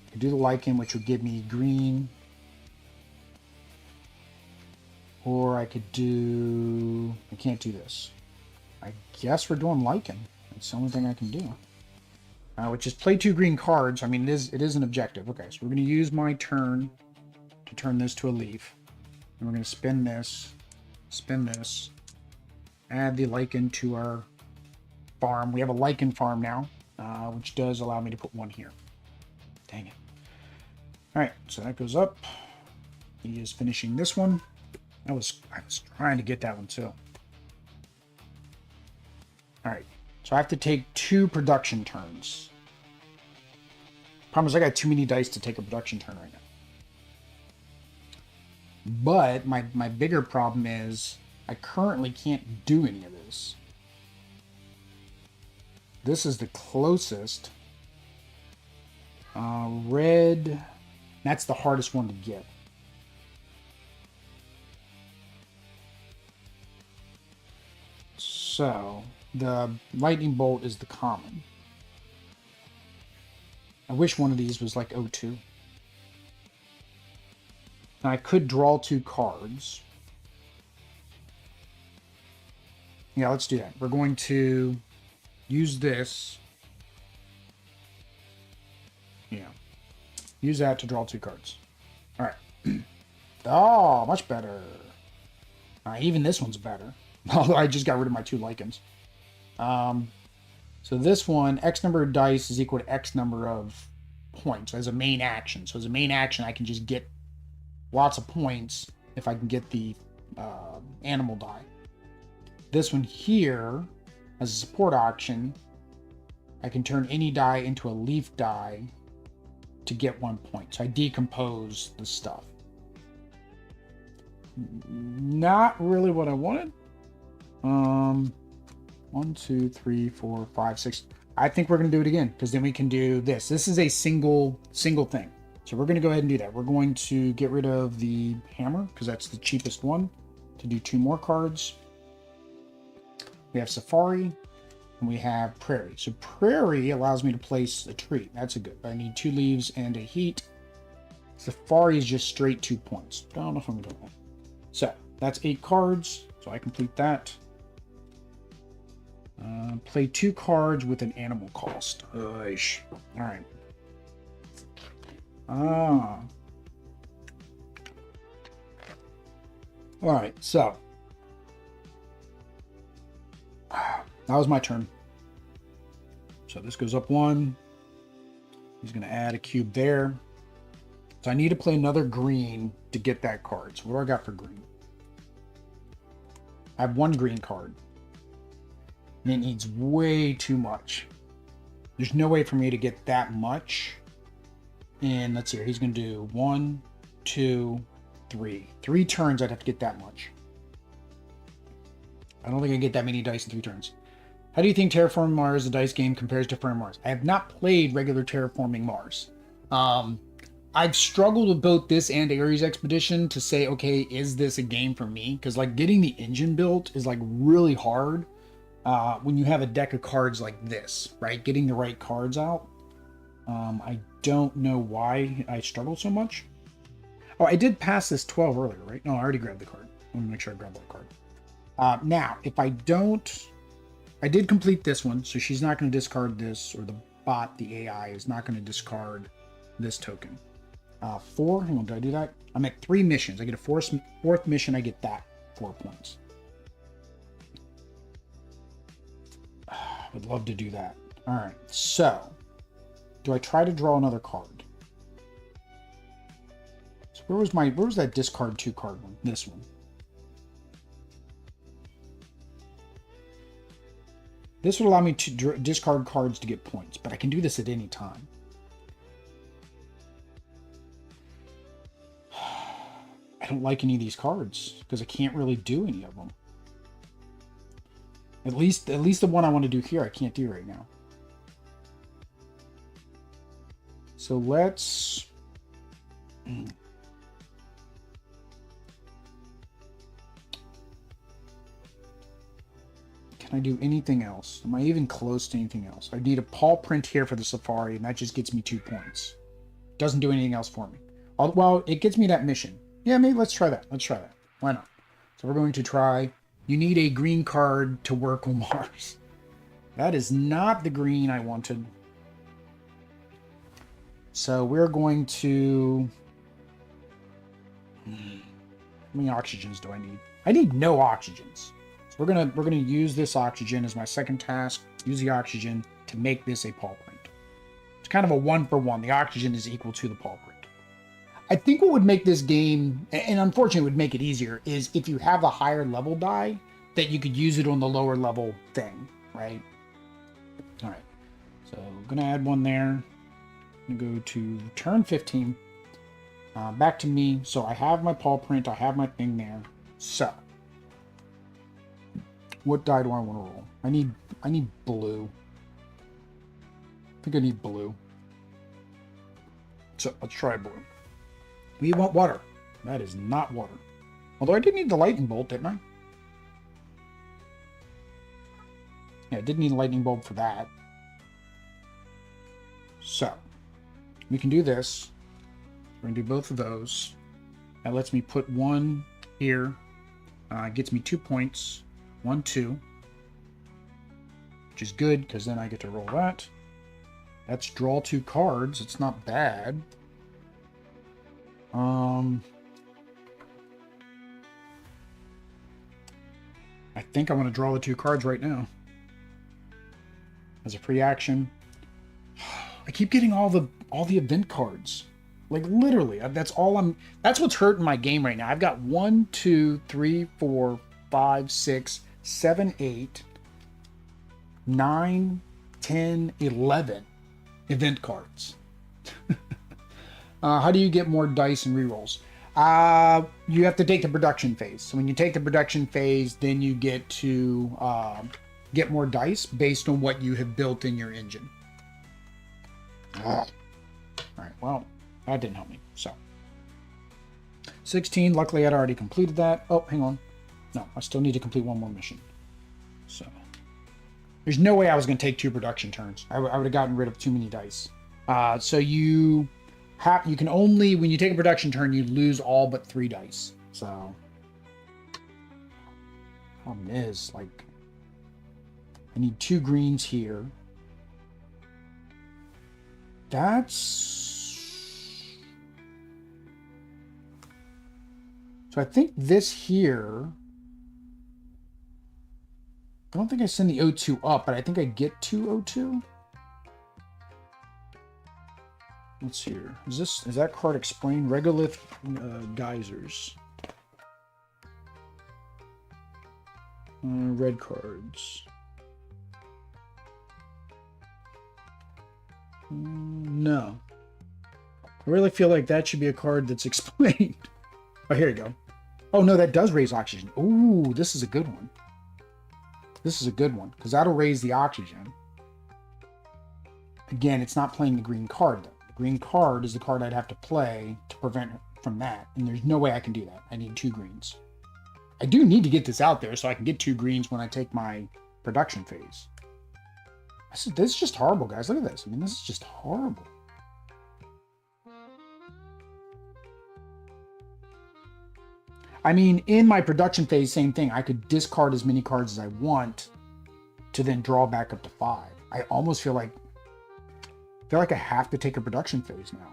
I could do the lichen, which would give me green. Or I could do... I can't do this. I guess we're doing lichen. That's the only thing I can do. Which is play 2 green cards. I mean, it is an objective. Okay, so we're going to use my turn to turn this to a leaf. And we're going to spin this, add the lichen to our farm. We have a lichen farm now, which does allow me to put one here. Dang it. All right, so that goes up. He is finishing this one. I was trying to get that one too. All right, so I have to take 2 production turns. Problem is I got too many dice to take a production turn right now. But my bigger problem is I currently can't do any of this. This is the closest. Red, that's the hardest one to get. So the lightning bolt is the common. I wish one of these was like O2. Now I could draw 2 cards. Yeah, let's do that. We're going to use this. Yeah. Use that to draw 2 cards. All right. Oh, much better. Even this one's better. Although I just got rid of my 2 lichens. So this one, X number of dice is equal to X number of points as a main action. So as a main action, I can just get lots of points if I can get the animal die. This one here, as a support action, I can turn any die into a leaf die to get 1 point. So I decompose the stuff. Not really what I wanted. 1, 2, 3, 4, 5, 6. I think we're going to do it again because then we can do this. This is a single thing. So we're going to go ahead and do that. We're going to get rid of the hammer because that's the cheapest one to do 2 more cards. We have Safari and we have Prairie. So Prairie allows me to place a tree. That's a good. I need 2 leaves and a heat. Safari is just straight 2 points. Don't know if I'm doing that. So that's 8 cards. So I complete that. Play 2 cards with an animal cost. Oish. All right. All right. So that was my turn. So this goes up 1. He's going to add a cube there. So I need to play another green to get that card. So what do I got for green? I have 1 green card. And it needs way too much. There's no way for me to get that much. And let's see here. He's going to do 1, 2, 3. 3 turns, I'd have to get that much. I don't think I can get that many dice in 3 turns. How do you think Terraforming Mars, the dice game, compares to Terraforming Mars? I have not played regular Terraforming Mars. I've struggled with both this and Ares Expedition to say, okay, is this a game for me? Because like getting the engine built is like really hard when you have a deck of cards like this, right? Getting the right cards out. I don't know why I struggle so much. Oh, I did pass this 12 earlier, right? No, I already grabbed the card. I want to make sure I grabbed that card. Now, if I don't... I did complete this one, so she's not going to discard this, or the bot, the AI, is not going to discard this token. 4, hang on, did I do that? I'm at 3 missions. I get a fourth mission, I get that 4 points. I would love to do that. All right, so do I try to draw another card? So where was that discard 2 card one? This one. This would allow me to discard cards to get points, but I can do this at any time. I don't like any of these cards because I can't really do any of them. At least the one I want to do here I can't do right now. So let's... Can I do anything else? Am I even close to anything else? I need a paw print here for the Safari, and that just gets me 2 points. Doesn't do anything else for me. Well, it gets me that mission. Yeah, maybe let's try that. Let's try that. Why not? So we're going to try... You need a green card to work on Mars. That is not the green I wanted. So we're going to... many oxygens do I need? I need no oxygens. So we're gonna use this oxygen as my second task. Use the oxygen to make this a paw print. It's kind of a 1-for-1. The oxygen is equal to the paw print. I think what would make this game, and unfortunately would make it easier, is if you have a higher level die, that you could use it on the lower level thing, right? All right, so I'm gonna add one there. I'm gonna go to turn 15. Back to me. So I have my paw print. I have my thing there. So what die do I want to roll? I need blue. I think I need blue. So let's try blue. We want water. That is not water. Although I did need the lightning bolt, didn't I? Yeah, I did need a lightning bolt for that. So we can do this. We're gonna do both of those. That lets me put one here. Gets me 2 points. 1, 2. Which is good, because then I get to roll that. That's draw 2 cards. It's not bad. I think I want to draw the 2 cards right now. As a free action. I keep getting all the event cards. Like literally, that's what's hurting my game right now. I've got 1, 2, 3, 4, 5, 6, 7, 8, 9, 10, 11 event cards. How do you get more dice and rerolls? You have to take the production phase. So when you take the production phase, then you get to get more dice based on what you have built in your engine. All right, well, that didn't help me. So 16, luckily I'd already completed that. Oh, hang on. No, I still need to complete one more mission. So there's no way I was going to take 2 production turns. I would have gotten rid of too many dice. So you can only, when you take a production turn, you lose all but 3 dice. So problem is, like, I need 2 greens here. So I think this here, I don't think I send the O2 up, but I think I get 2 O2. Let's see here. Is that card explained? Regolith geysers. Red cards. No. I really feel like that should be a card that's explained. Oh, here you go. Oh, no, that does raise oxygen. Ooh, this is a good one. This is a good one, because that'll raise the oxygen. Again, it's not playing the green card, though. The green card is the card I'd have to play to prevent from that, and there's no way I can do that. I need 2 greens. I do need to get this out there so I can get 2 greens when I take my production phase. This is just horrible, guys. Look at this. I mean, this is just horrible. I mean, in my production phase, same thing. I could discard as many cards as I want to then draw back up to 5. I almost feel like I have to take a production phase now.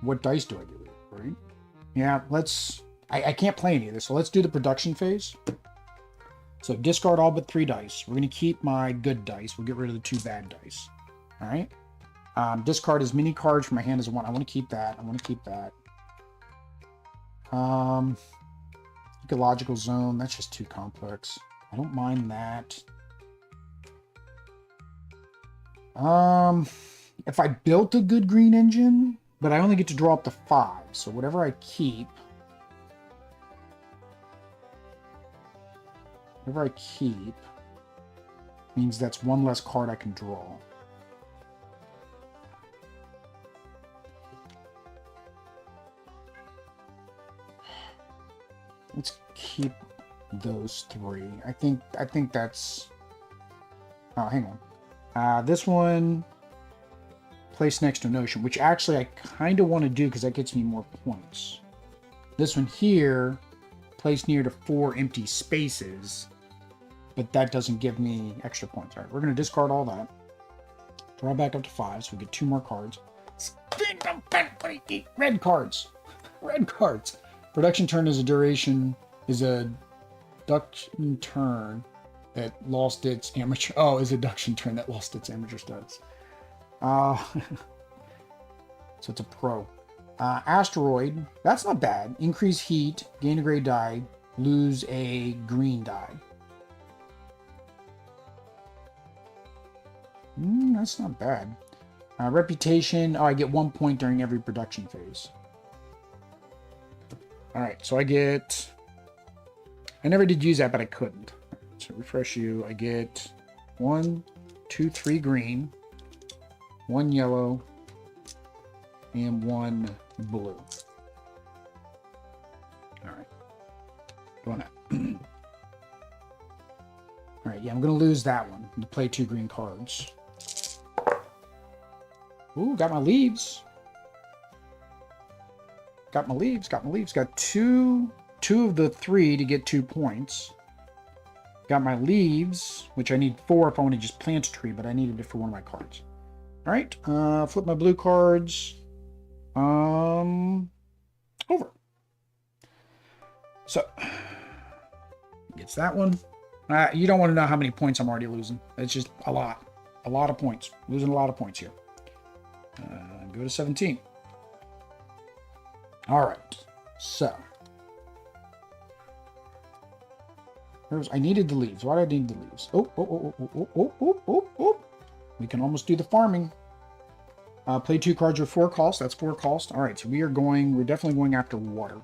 What dice do I get with it, right? Yeah, I can't play any of this, so let's do the production phase. So discard all but 3 dice. We're going to keep my good dice. We'll get rid of the 2 bad dice. All right. Discard as many cards from my hand as I want. I want to keep that. I want to keep that. Ecological zone. That's just too complex. I don't mind that. If I built a good green engine, but I only get to draw up to 5. So whatever I keep. Whatever I keep means that's 1 less card I can draw. Let's keep those 3. I think that's... Oh, hang on. This one, place next to an ocean, which actually I kind of want to do because that gets me more points. This one here, place near to 4 empty spaces, but that doesn't give me extra points. All right, we're going to discard all that. Draw back up to 5, so we get 2 more cards. Red cards. Red cards. Production turn is a duration, is a duction turn that lost its amateur. Oh, is a duction turn that lost its amateur stats. So it's a pro. Asteroid, that's not bad. Increase heat, gain a gray die, lose a green die. That's not bad. Reputation, oh, I get 1 point during every production phase. Alright, so I get... I never did use that, but I couldn't. So refresh you, I get 1, 2, 3 green, 1 yellow, and 1 blue. Alright. Going that. Alright, yeah, I'm going to lose that one to play 2 green cards. Ooh, got my leaves. Got my leaves. Got two of the 3 to get 2 points. Got my leaves, which I need 4 if I want to just plant a tree, but I needed it for one of my cards. Alright, flip my blue cards. Over. So, gets that one. You don't want to know how many points I'm already losing. It's just a lot. A lot of points. Losing a lot of points here. Go to 17. Alright. So. I needed the leaves. Why did I need the leaves? Oh. We can almost do the farming. Play 2 cards with 4 cost. That's 4 cost. Alright, so we're definitely going after water.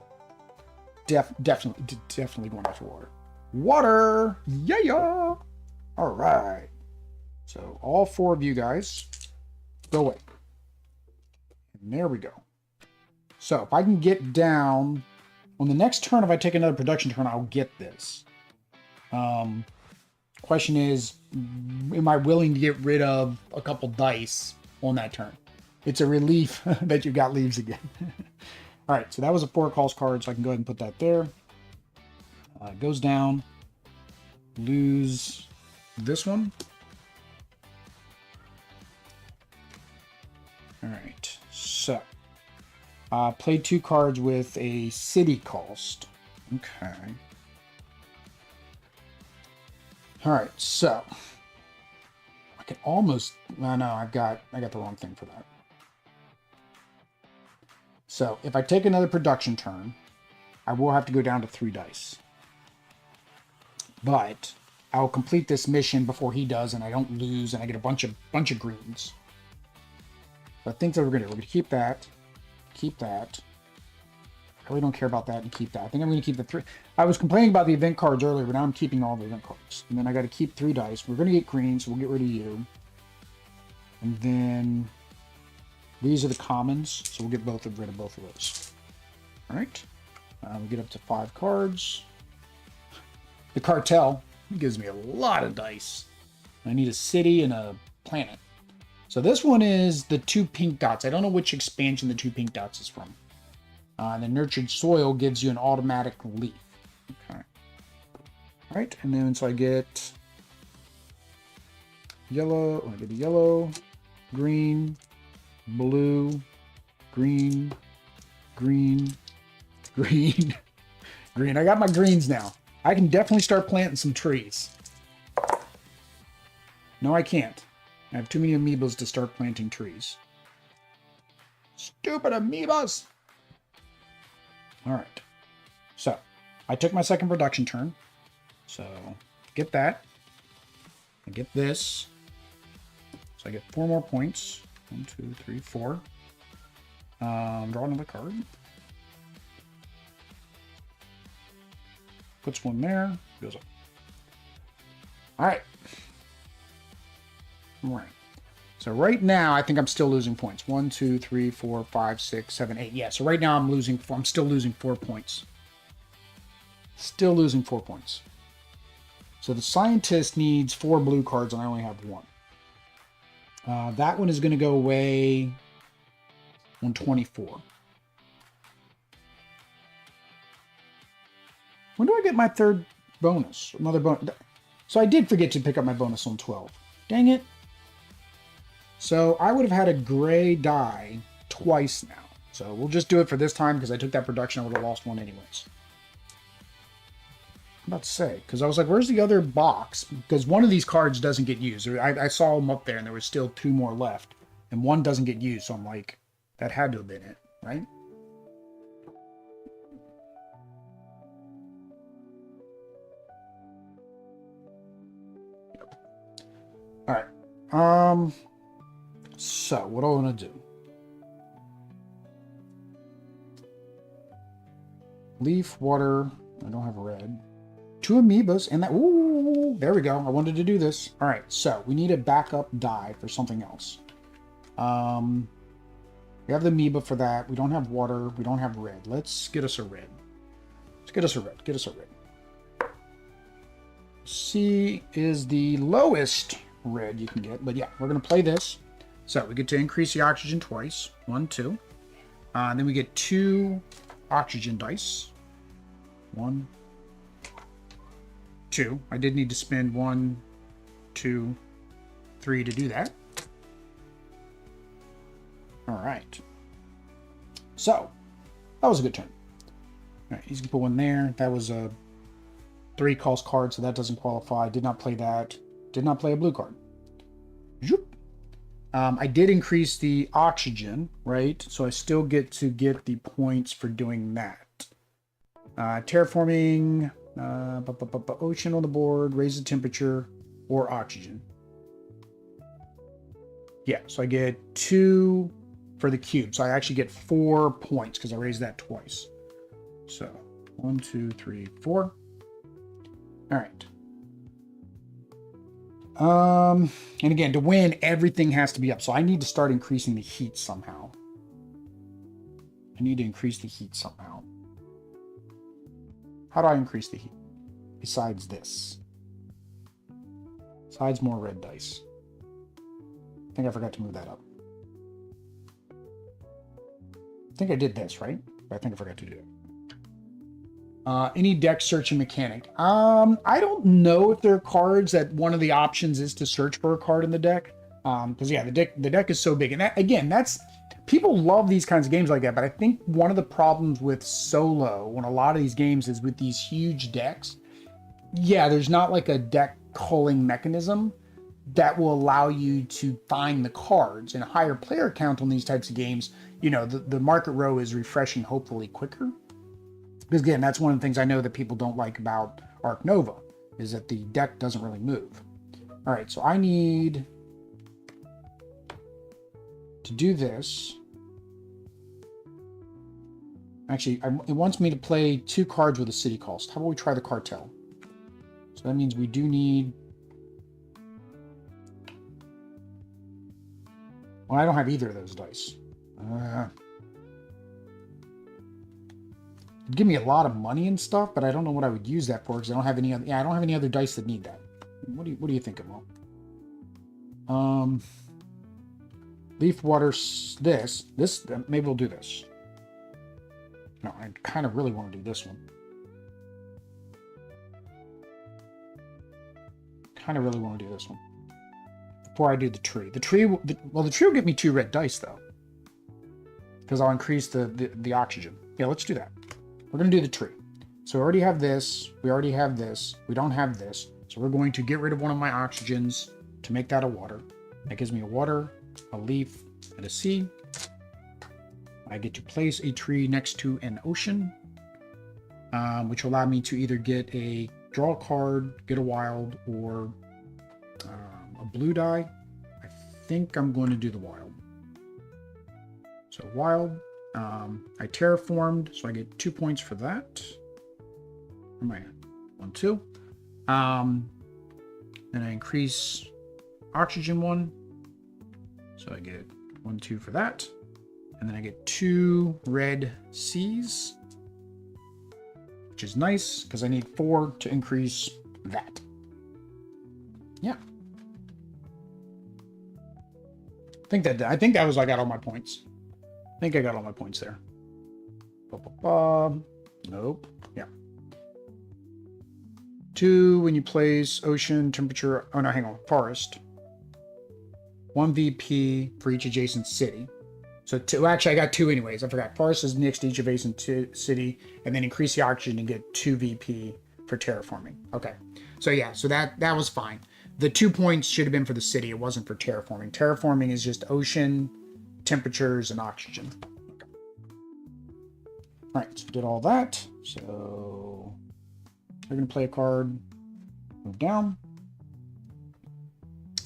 Definitely going after water. Water! Yeah! Alright. So, all 4 of you guys, go away. And there we go. So, if I can get down... On the next turn, if I take another production turn, I'll get this. Question is, am I willing to get rid of a couple dice on that turn? It's a relief that you got leaves again. Alright, so that was a 4 cost card, so I can go ahead and put that there. Goes down. Lose this one. Alright, so. Play 2 cards with a city cost. Okay. Alright, so. I can almost... No, I got the wrong thing for that. So, if I take another production turn, I will have to go down to 3 dice. But I'll complete this mission before he does, and I don't lose, and I get a bunch of greens. So I think that we're gonna keep that, I really don't care about that, and keep that. I think I'm gonna keep the 3. I was complaining about the event cards earlier, but now I'm keeping all the event cards. And then I got to keep 3 dice. We're gonna get greens, so we'll get rid of you. And then these are the commons, so we'll get rid of both of those. All right. We get up to 5 cards. The cartel gives me a lot of dice. I need a city and a planet. So this one is the 2 pink dots. I don't know which expansion the 2 pink dots is from. And the nurtured soil gives you an automatic leaf. Okay. All right, and then so I get yellow. I get a yellow, green, blue, green, green, green, green. I got my greens now. I can definitely start planting some trees. No, I can't. I have too many amoebas to start planting trees. Stupid amoebas! Alright. So, I took my second production turn. So, get that. I get this. So I get 4 more points. 1, 2, 3, 4. Draw another card. Puts one there. Goes up. Alright. Alright. So right now, I think I'm still losing points. 1, 2, 3, 4, 5, 6, 7, 8. Yeah, so right now I'm still losing 4 points. Still losing 4 points. So the scientist needs 4 blue cards, and I only have 1. That one is going to go away on 24. When do I get my 3rd bonus? Another bonus. So I did forget to pick up my bonus on 12. Dang it. So I would have had a gray die twice now. So we'll just do it for this time because I took that production. I would have lost one anyways. I'm about to say, because I was like, where's the other box? Because one of these cards doesn't get used. I saw them up there and there was still 2 more left. And one doesn't get used. So I'm like, that had to have been it, right? All right. So what do I want to do? Leaf, water. I don't have red. 2 amoebas and that. Ooh, there we go. I wanted to do this. All right. So we need a backup die for something else. We have the amoeba for that. We don't have water. We don't have red. Let's get us a red. Let's get us a red. Get us a red. C is the lowest red you can get. But yeah, we're going to play this. So we get to increase the oxygen twice. 1, 2. Then we get 2 oxygen dice. 1, 2. I did need to spend 1, 2, 3 to do that. All right. So that was a good turn. All right, he's gonna put 1 there. That was a 3 cost card, so that doesn't qualify. Did not play that. Did not play a blue card. I did increase the oxygen, right? So I still get to get the points for doing that. Terraforming, ocean on the board, raise the temperature, or oxygen. Yeah, so I get 2 for the cube. So I actually get 4 points because I raised that twice. So 1, 2, 3, 4. All right. And again, to win, everything has to be up. So I need to start increasing the heat somehow. I need to increase the heat somehow. How do I increase the heat? Besides this. Besides more red dice. I think I forgot to move that up. I think I did this, right? But I think I forgot to do it. Any deck searching mechanic. I don't know if there are cards that one of the options is to search for a card in the deck. Because yeah, the deck is so big. And that, again, that's people love these kinds of games like that. But I think one of the problems with solo on a lot of these games is with these huge decks. Yeah, there's not like a deck culling mechanism that will allow you to find the cards. And a higher player count on these types of games, you know, the market row is refreshing hopefully quicker. Because again, that's one of the things I know that people don't like about Arc Nova, is that the deck doesn't really move. All right, so I need to do this. Actually, it wants me to play 2 cards with a city cost. How about we try the cartel? So that means we do need... Well, I don't have either of those dice. It'd give me a lot of money and stuff, but I don't know what I would use that for because I don't have any other. Yeah, I don't have any other dice that need that. What do you think, Mo? Leaf water. This. Maybe we'll do this. No, I kind of really want to do this one. Kind of really want to do this one before I do the tree. The tree will get me 2 red dice though, because I'll increase the oxygen. Yeah, let's do that. We're going to do the tree. So we already have this. We already have this. We don't have this. So we're going to get rid of one of my oxygens to make that a water. That gives me a water, a leaf, and a sea. I get to place a tree next to an ocean, which will allow me to either get a draw card, get a wild, or a blue die. I think I'm going to do the wild. So wild. I terraformed, so I get 2 points for that. Where am I at? 1, 2. Then I increase oxygen 1. So I get 1, 2 for that. And then I get 2 red C's, which is nice because I need 4 to increase that. Yeah. I think that was I got all my points. I think I got all my points there. Nope. Yeah. 2 when you place ocean, temperature. Oh no, hang on. Forest. 1 VP for each adjacent city. So two, actually, I got two anyways. I forgot. Forest is next to each adjacent city, and then increase the oxygen and get 2 VP for terraforming. Okay. So yeah, so that was fine. The 2 points should have been for the city. It wasn't for terraforming. Terraforming is just ocean, temperatures, and oxygen. Okay. All right, so did all that. So we're going to play a card. Move down.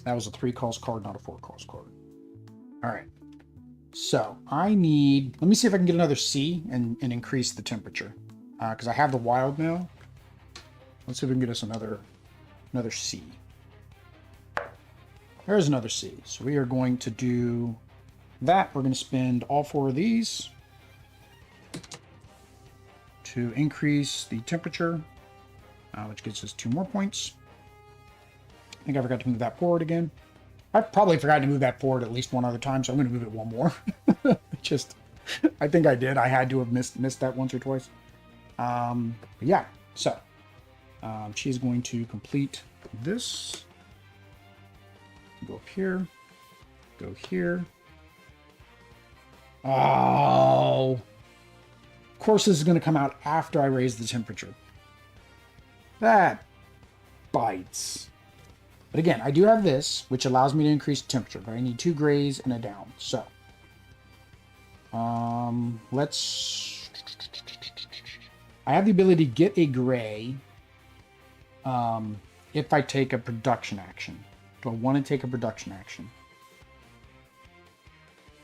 That was a 3 cost card, not a 4 cost card. All right. So I need, let me see if I can get another C and increase the temperature. Because I have the wild now. Let's see if we can get us another C. There's another C. So we are going to do that. We're going to spend all 4 of these to increase the temperature, which gets us 2 more points. I think I forgot to move that forward again. I've probably forgotten to move that forward at least one other time, so I'm going to move it one more. I think I did. I had to have missed that once or twice. But yeah, so she's going to complete this. Go up here. Go here. Oh. Of course, this is going to come out after I raise the temperature. That bites. But again, I do have this, which allows me to increase the temperature, but I need 2 grays and a down. So, let's... I have the ability to get a gray if I take a production action. Do I want to take a production action?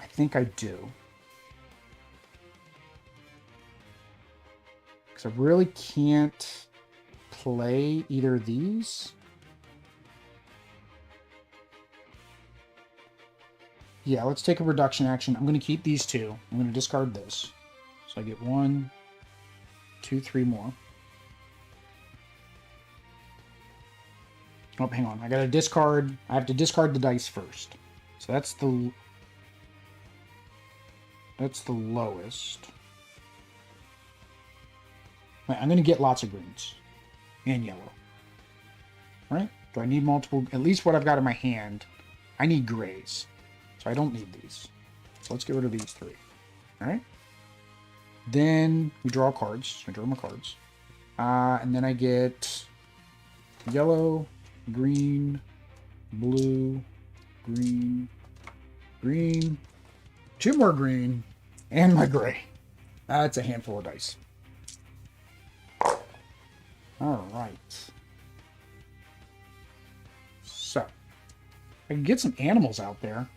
I think I do. Because I really can't play either of these. Yeah, let's take a reduction action. I'm going to keep these 2. I'm going to discard this. So I get 1, 2, 3 more. Oh, hang on. I got to discard. I have to discard the dice first. So that's the lowest. Wait, I'm going to get lots of greens and yellow. Right? Do I need multiple? At least what I've got in my hand. I need grays. So I don't need these. So let's get rid of these 3. All right. Then we draw cards. I draw my cards. And then I get yellow, green, blue, green, green, 2 more green, and my gray. That's a handful of dice. All right. So I can get some animals out there.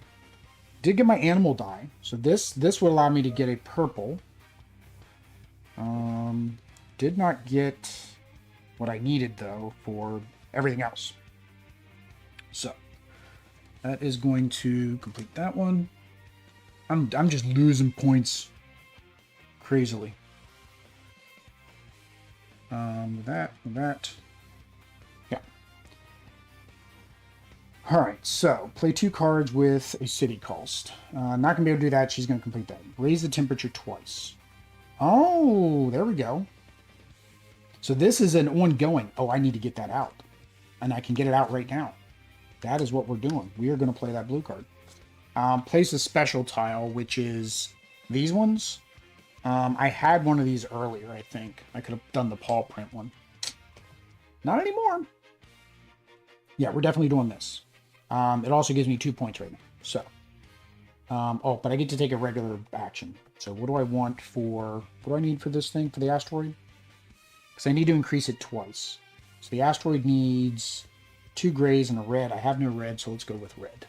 Did get my animal die, so this would allow me to get a purple. Did not get what I needed though for everything else. So that is going to complete that one. I'm just losing points crazily. That. Yeah. Alright, so play 2 cards with a city cost. Not going to be able to do that. She's going to complete that. Raise the temperature twice. Oh, there we go. So this is an ongoing. Oh, I need to get that out. And I can get it out right now. That is what we're doing. We are going to play that blue card. Place a special tile, which is these ones. I had one of these earlier, I think. I could have done the paw print one. Not anymore. Yeah, we're definitely doing this. It also gives me 2 points right now. So, oh, but I get to take a regular action. So what do I want for, what do I need for this thing, for the asteroid? Because I need to increase it twice. So the asteroid needs 2 grays and a red. I have no red, so let's go with red.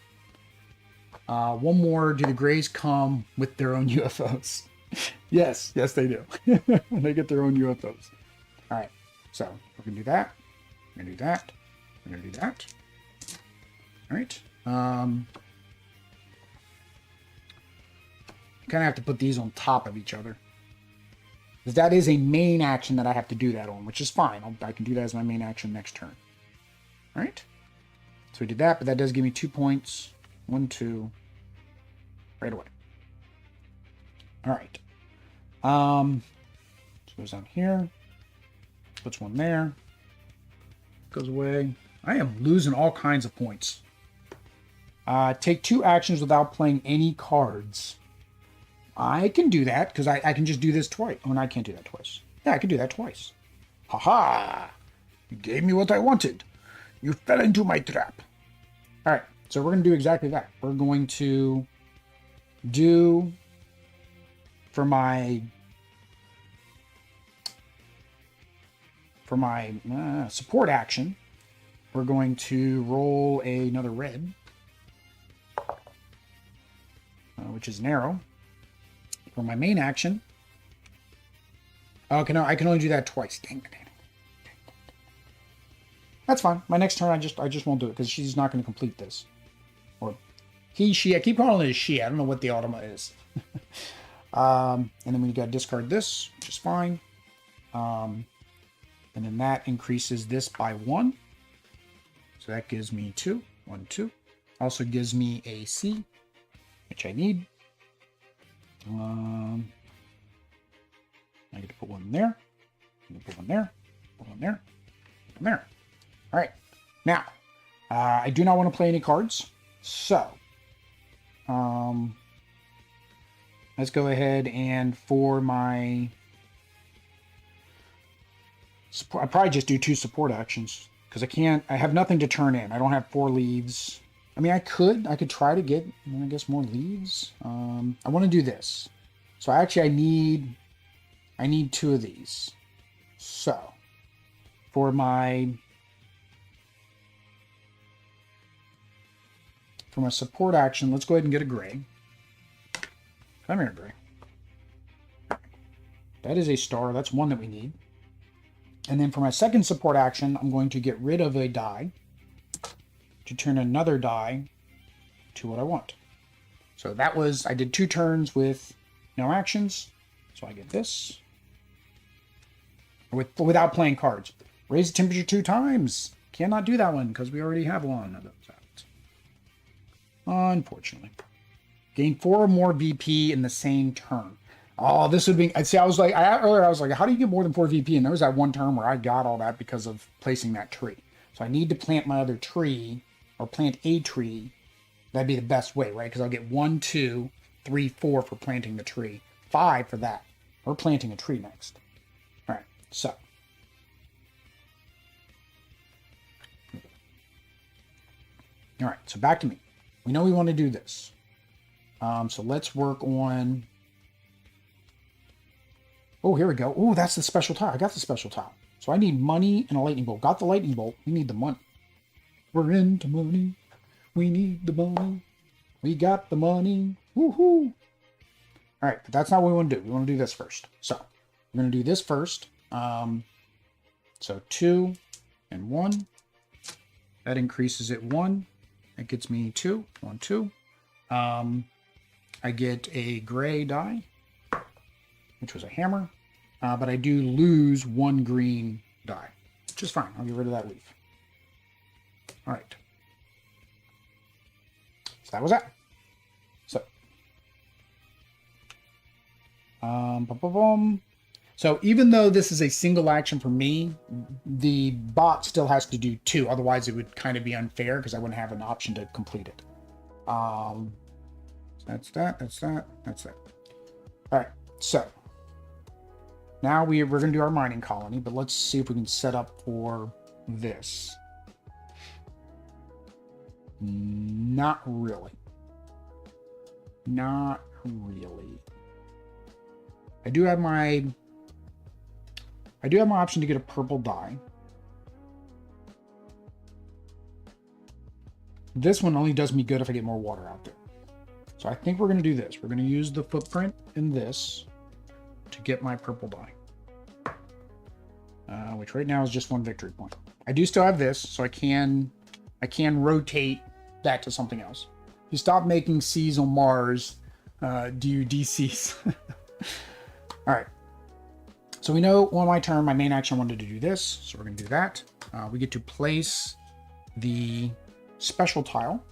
One more. Do the grays come with their own UFOs? Yes, they do. They get their own UFOs. All right, so we're going to do that. We're going to do that. We're going to do that. All right. Kind of have to put these on top of each other. Because that is a main action that I have to do that on, which is fine. I can do that as my main action next turn. All right. So we did that, but that does give me 2 points. 1, 2. Right away. All right. So it goes down here. Puts 1 there. Goes away. I am losing all kinds of points. Take 2 actions without playing any cards. I can do that because I can just do this twice. Oh, no, I can't do that twice. Yeah, I can do that twice. Ha! You gave me what I wanted. You fell into my trap. All right, so we're going to do exactly that. We're going to do for my support action, we're going to roll another red, which is an arrow. For my main action, okay, no, I can only do that twice. Dang it. That's fine. My next turn, I just won't do it because she's not going to complete this. Or he, she. I keep calling it a she. I don't know what the automa is. And then we got to discard this, which is fine. And then that increases this by 1. So that gives me 2. 1, 2. Also gives me a C, which I need. I get to put one there. I put one there. Put one there. Put one there. All right. Now, I do not want to play any cards. So, let's go ahead and for my support, I probably just do 2 support actions because I have nothing to turn in. I don't have 4 leaves. I mean, I could try to get, I guess, more leaves. I want to do this. So actually I need 2 of these. So for my support action, let's go ahead and get a gray. Come here, gray. That is a star. That's one that we need. And then for my second support action, I'm going to get rid of a die to turn another die to what I want. So that was, I did 2 turns with no actions. So I get this. Without playing cards. Raise the temperature 2 times. Cannot do that one because we already have one of those out. Unfortunately. Gain 4 or more VP in the same turn. Oh, this would be, see, earlier I was like, how do you get more than 4 VP? And there was that one turn where I got all that because of placing that tree. So I need to plant my other tree, or plant a tree. That'd be the best way, right? Because I'll get 1, 2, 3, 4 for planting the tree. 5 for that. We're planting a tree next. All right, so. All right, so back to me. We know we want to do this. So let's work on... Oh, here we go. Oh, that's the special tile. I got the special tile. So I need money and a lightning bolt. Got the lightning bolt. We need the money. We're into money. We need the money. We got the money. Woohoo! All right, but that's not what we want to do. We want to do this first. So we're going to do this first. So 2 and 1. That increases it 1. That gets me 2. 1, 2. I get a gray die, which was a hammer, but I do lose 1 green die, which is fine. I'll get rid of that leaf. All right. So that was that. So, so even though this is a single action for me, the bot still has to do 2. Otherwise, it would kind of be unfair because I wouldn't have an option to complete it. That's that. That's that. That's that. All right. So now we're going to do our mining colony, but let's see if we can set up for this. Not really. Not really. I do have my option to get a purple dye. This one only does me good if I get more water out there. So I think we're going to do this. We're going to use the footprint in this to get my purple dye. Which right now is just 1 victory point. I do still have this, so I can rotate that to something else. If you stop making C's on Mars, do you DCs? All right. So we know on my turn, my main action, I wanted to do this. So we're going to do that. We get to place the special tile.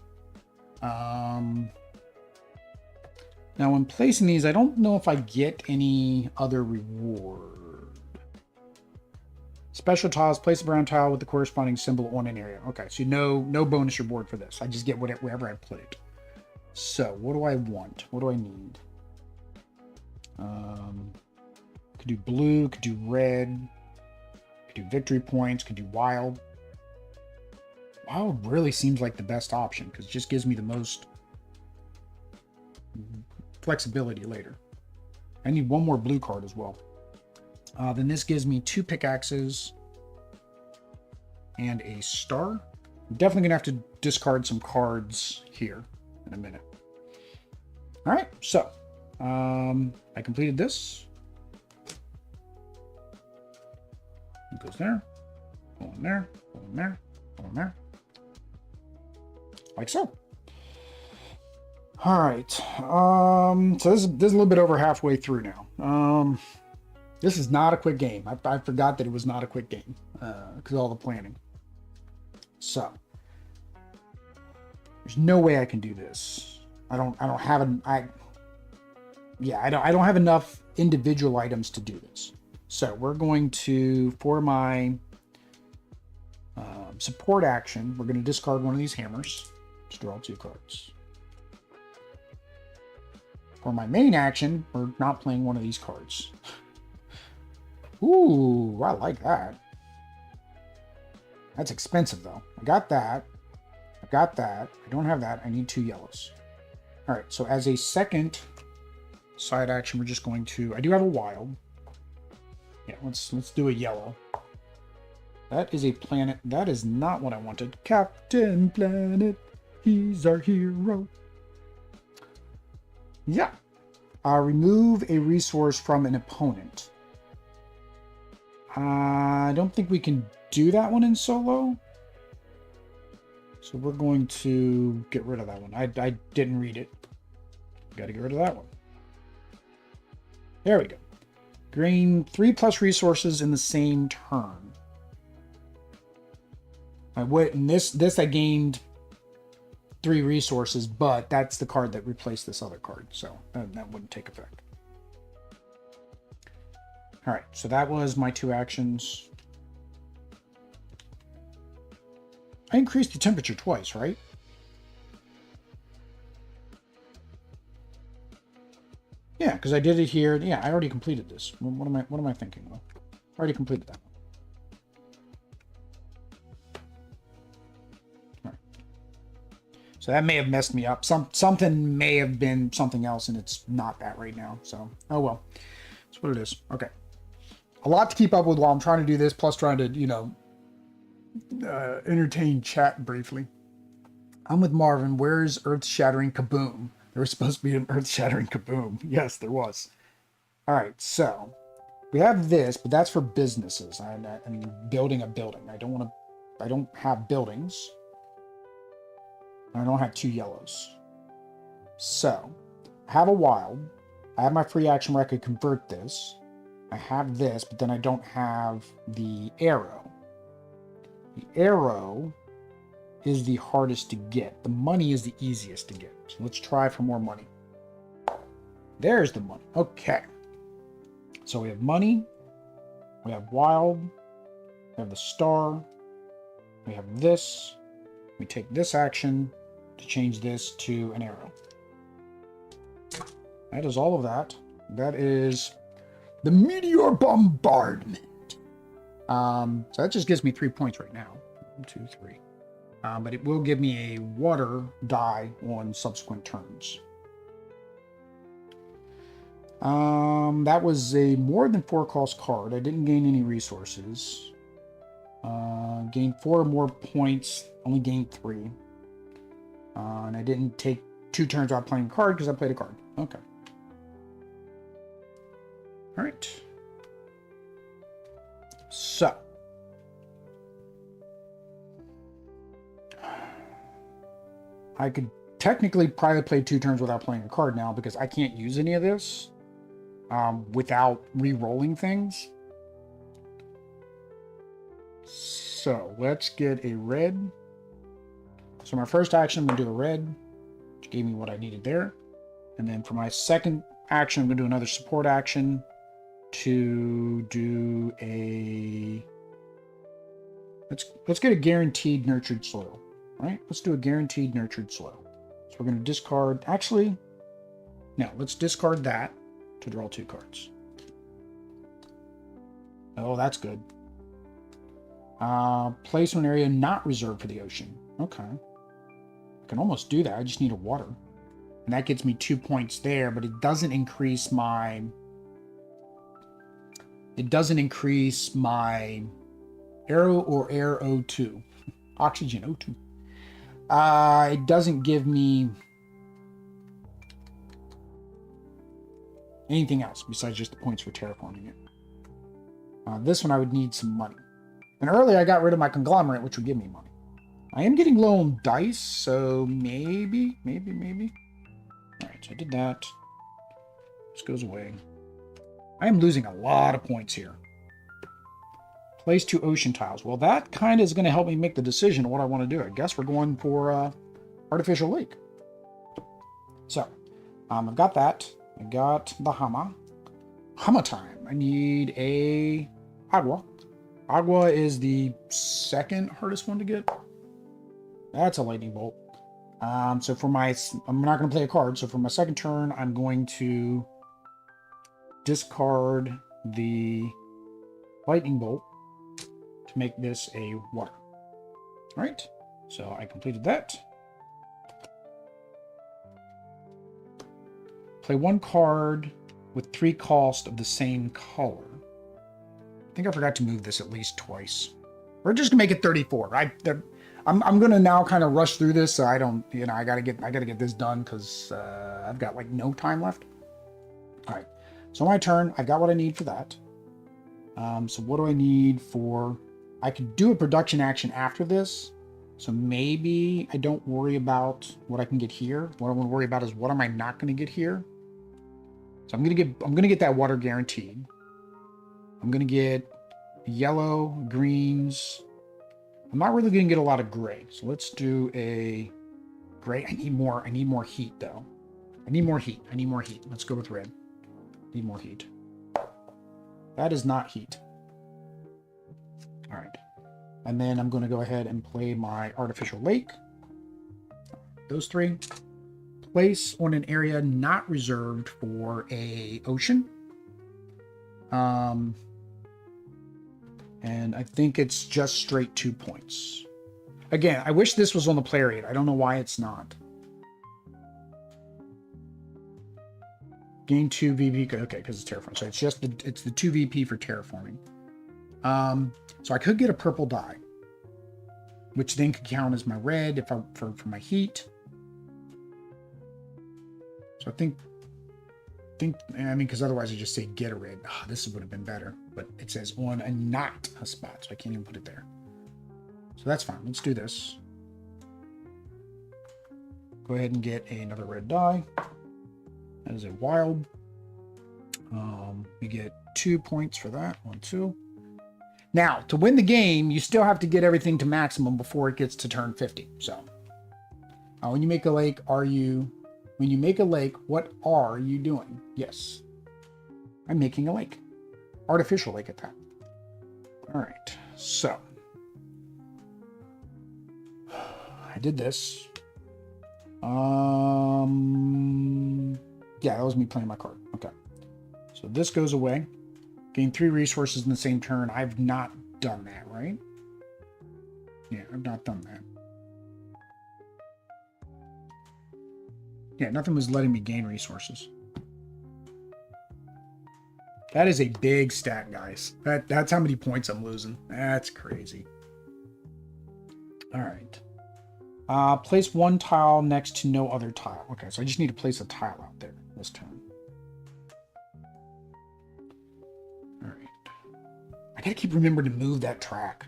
Now, when placing these, I don't know if I get any other reward. Special tiles, place a brown tile with the corresponding symbol on an area. Okay, so no bonus reward for this. I just get wherever I put it. So, what do I want? What do I need? Could do blue, could do red, could do victory points, could do wild. Wild really seems like the best option because it just gives me the most flexibility later. I need one more blue card as well. Then this gives me 2 pickaxes and a star. I'm definitely gonna have to discard some cards here in a minute. All right, so I completed this. It goes there, go in there, go in there, go in there, like so. All right, so this is a little bit over halfway through now. This is not a quick game. I forgot that it was not a quick game because of all the planning. So there's no way I can do this. I don't have I don't have enough individual items to do this. So we're going to, for my support action, we're going to discard one of these hammers. Just draw 2 cards. For my main action, we're not playing one of these cards. Ooh, I like that. That's expensive, though. I got that. I got that. I don't have that. I need 2 yellows. All right, so as a second side action, we're just going to... I do have a wild. Yeah, let's do a yellow. That is a planet. That is not what I wanted. Captain Planet, he's our hero. Yeah. Remove a resource from an opponent. I don't think we can do that one in solo. So we're going to get rid of that one. I didn't read it. Got to get rid of that one. There we go. Gain 3+ resources in the same turn. In this I gained 3 resources, but that's the card that replaced this other card, so that wouldn't take effect. All right, so that was my 2 actions. I increased the temperature twice, right? Yeah, because I did it here. Yeah, I already completed this. What am I thinking? Well, I already completed that one. All right. So that may have messed me up. Something may have been something else, and it's not that right now. So, oh well. That's what it is. Okay. A lot to keep up with while I'm trying to do this, plus trying to, entertain chat briefly. I'm with Marvin. Where's Earth-Shattering Kaboom? There was supposed to be an Earth-Shattering Kaboom. Yes, there was. All right, so we have this, but that's for businesses. I'm building a building. I don't have buildings. I don't have 2 yellows. So I have a wild. I have my free action where I could convert this. I have this, but then I don't have the arrow. The arrow is the hardest to get. The money is the easiest to get. So let's try for more money. There's the money. Okay. So we have money. We have wild. We have the star. We have this. We take this action to change this to an arrow. That is all of that. That is the meteor bombardment. So that just gives me 3 points right now. 1, 2, 3. But it will give me a water die on subsequent turns. That was a more than 4 cost card. I didn't gain any resources. Gained 4 more points. Only gained 3. And I didn't take 2 turns without playing a card because I played a card. Okay. All right. So. I could technically probably play 2 turns without playing a card now because I can't use any of this without re-rolling things. So let's get a red. So my first action, I'm going to do a red, which gave me what I needed there. And then for my second action, I'm going to do another support action to do a... Let's get a guaranteed nurtured soil. Right? Let's do a guaranteed nurtured soil. So we're going to discard... Actually, no, let's discard that. to draw 2 cards. Oh, that's good. Place on an area not reserved for the ocean. Okay. I can almost do that. I just need a water. And that gets me 2 points there, but it doesn't increase my... It doesn't increase my arrow or air O2. Oxygen O2. It doesn't give me anything else besides just the points for terraforming it. This one I would need some money. And earlier I got rid of my conglomerate, which would give me money. I am getting low on dice, so maybe. Alright, so I did that. This goes away. I am losing a lot of points here. Place 2 ocean tiles. Well, that kind of is going to help me make the decision of what I want to do. I guess we're going for artificial lake. So, I've got that. I got the Hama. Hama time. I need a Agua. Agua is the second hardest one to get. That's a lightning bolt. So for my... I'm not going to play a card. So for my second turn, I'm going to discard the lightning bolt to make this a water. All right. So I completed that. Play 1 card with 3 cost of the same color. I think I forgot to move this at least twice. We're just gonna make it 34. I'm gonna now kind of rush through this, so I don't, you know, I gotta get this done because I've got like no time left. All right, so my turn. I got what I need for that. So what do I need for? I could do a production action after this, so maybe I don't worry about what I can get here. What I want to worry about is what am I not going to get here. So I'm gonna get that water guaranteed. I'm gonna get yellow, greens. I'm not really gonna get a lot of gray. So let's do a gray. I need more heat though. I need more heat. Let's go with red. Need more heat. That is not heat. All right. And then I'm going to go ahead and play my artificial lake. Those 3. Place on an area not reserved for a ocean. And I think it's just straight 2 points. Again, I wish this was on the player aid. I don't know why it's not. Gain 2 VP. Okay, because it's terraform. So it's the 2 VP for terraforming. So I could get a purple die, which then could count as my red if for my heat. So I think I mean, because otherwise I just say get a red. Oh, this would have been better, but it says on a not a spot, so I can't even put it there. So that's fine. Let's do this. Go ahead and get another red die. That is a wild. We get 2 points for that. 1, 2. Now, to win the game, you still have to get everything to maximum before it gets to turn 50. So, when you make a lake, when you make a lake, what are you doing? Yes, I'm making a lake. Artificial lake at that. All right, so I did this. Yeah, that was me playing my card. Okay. So this goes away. Gain 3 resources in the same turn. I've not done that, right? Yeah, I've not done that. Yeah, nothing was letting me gain resources. That is a big stat, guys. That's how many points I'm losing. That's crazy. All right. Place 1 tile next to no other tile. Okay, so I just need to place a tile out there this turn. All right. I gotta keep remembering to move that track.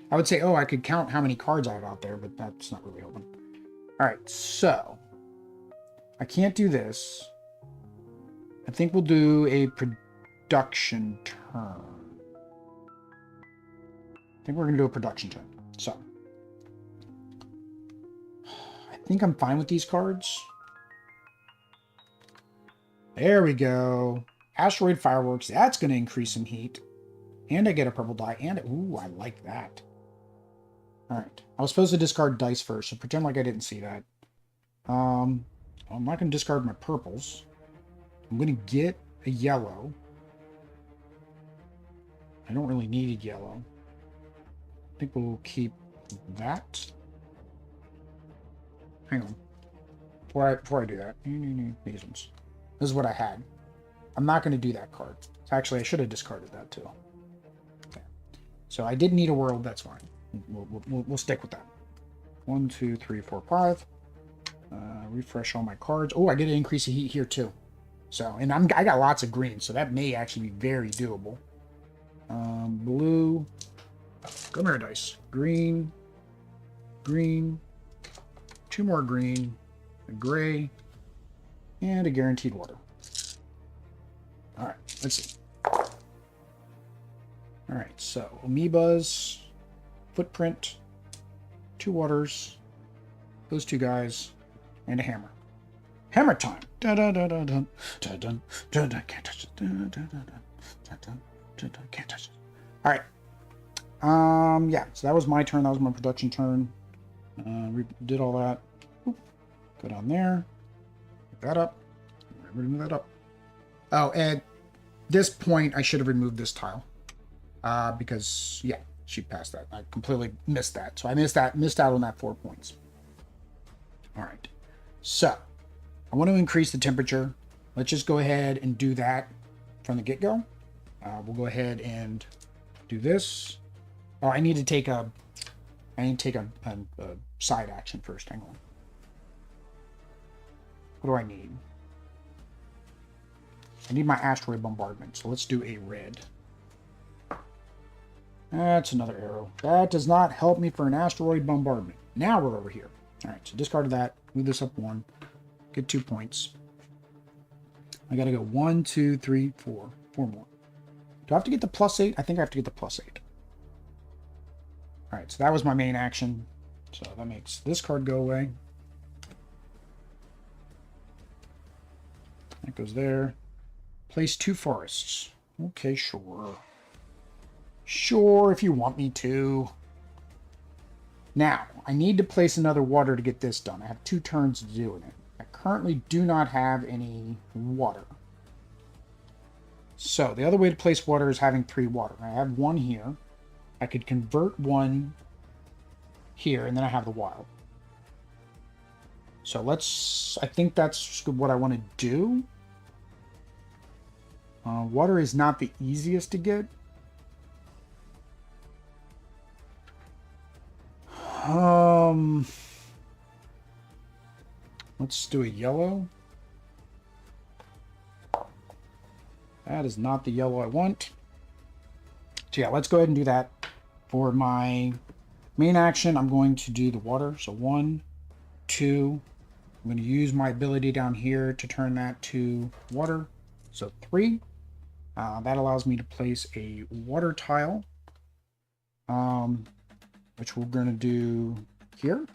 I would say, oh, I could count how many cards I have out there, but that's not really open. All right, so I can't do this. I think we'll do a production turn. I think we're going to do a production turn. So I think I'm fine with these cards. There we go. Asteroid fireworks. That's going to increase some heat. And I get a purple die. And, ooh, I like that. All right. I was supposed to discard dice first, so pretend like I didn't see that. I'm not going to discard my purples. I'm going to get a yellow. I don't really need a yellow. I think we'll keep that. Hang on. Before I do that, these ones. This is what I had. I'm not going to do that card. Actually, I should have discarded that too. Okay. So I did need a world. That's fine. We'll stick with that. 1, 2, 3, 4, 5. Refresh all my cards. Oh, I get an increase of heat here too. So, and I got lots of green, so that may actually be very doable. Blue. Come here, dice. Green. Green. 2 more green. A gray. And a guaranteed water. Alright, let's see. Alright, so amoebas, footprint, 2 waters, those 2 guys, and a hammer. Hammer time! Dun dun dun dun dun dun dun dun dun. Can't touch it. Dun dun dun dun dun dun dun. Can't touch it. Alright. Yeah, so that was my turn. That was my production turn. We did all that. Oop. Go down there. Pick that up. Remove that up. Oh, at this point, I should have removed this tile. Because, yeah, she passed that. I completely missed that. So I missed out on that 4 points. All right. So, I want to increase the temperature. Let's just go ahead and do that from the get-go. We'll go ahead and do this. Oh, I need to take a side action first. Hang on. What do I need? I need my asteroid bombardment, so let's do a red. That's another arrow. That does not help me for an asteroid bombardment. Now we're over here. All right, so discarded that. Move this up 1. Get 2 points. I got to go 1, 2, 3, 4. 4 more. Do I have to get the +8? I think I have to get the +8. All right, so that was my main action. So that makes this card go away. That goes there. Place 2 forests. Okay, sure. Sure, if you want me to. Now, I need to place another water to get this done. I have 2 turns to do it. I currently do not have any water. So, the other way to place water is having 3 water. I have 1 here. I could convert 1 here, and then I have the wild. So I think that's what I want to do. Water is not the easiest to get. Let's do a yellow. That is not the yellow I want. So yeah, let's go ahead and do that. For my main action, I'm going to do the water. So 1, 2. I'm going to use my ability down here to turn that to water. So 3. That allows me to place a water tile, which we're going to do here.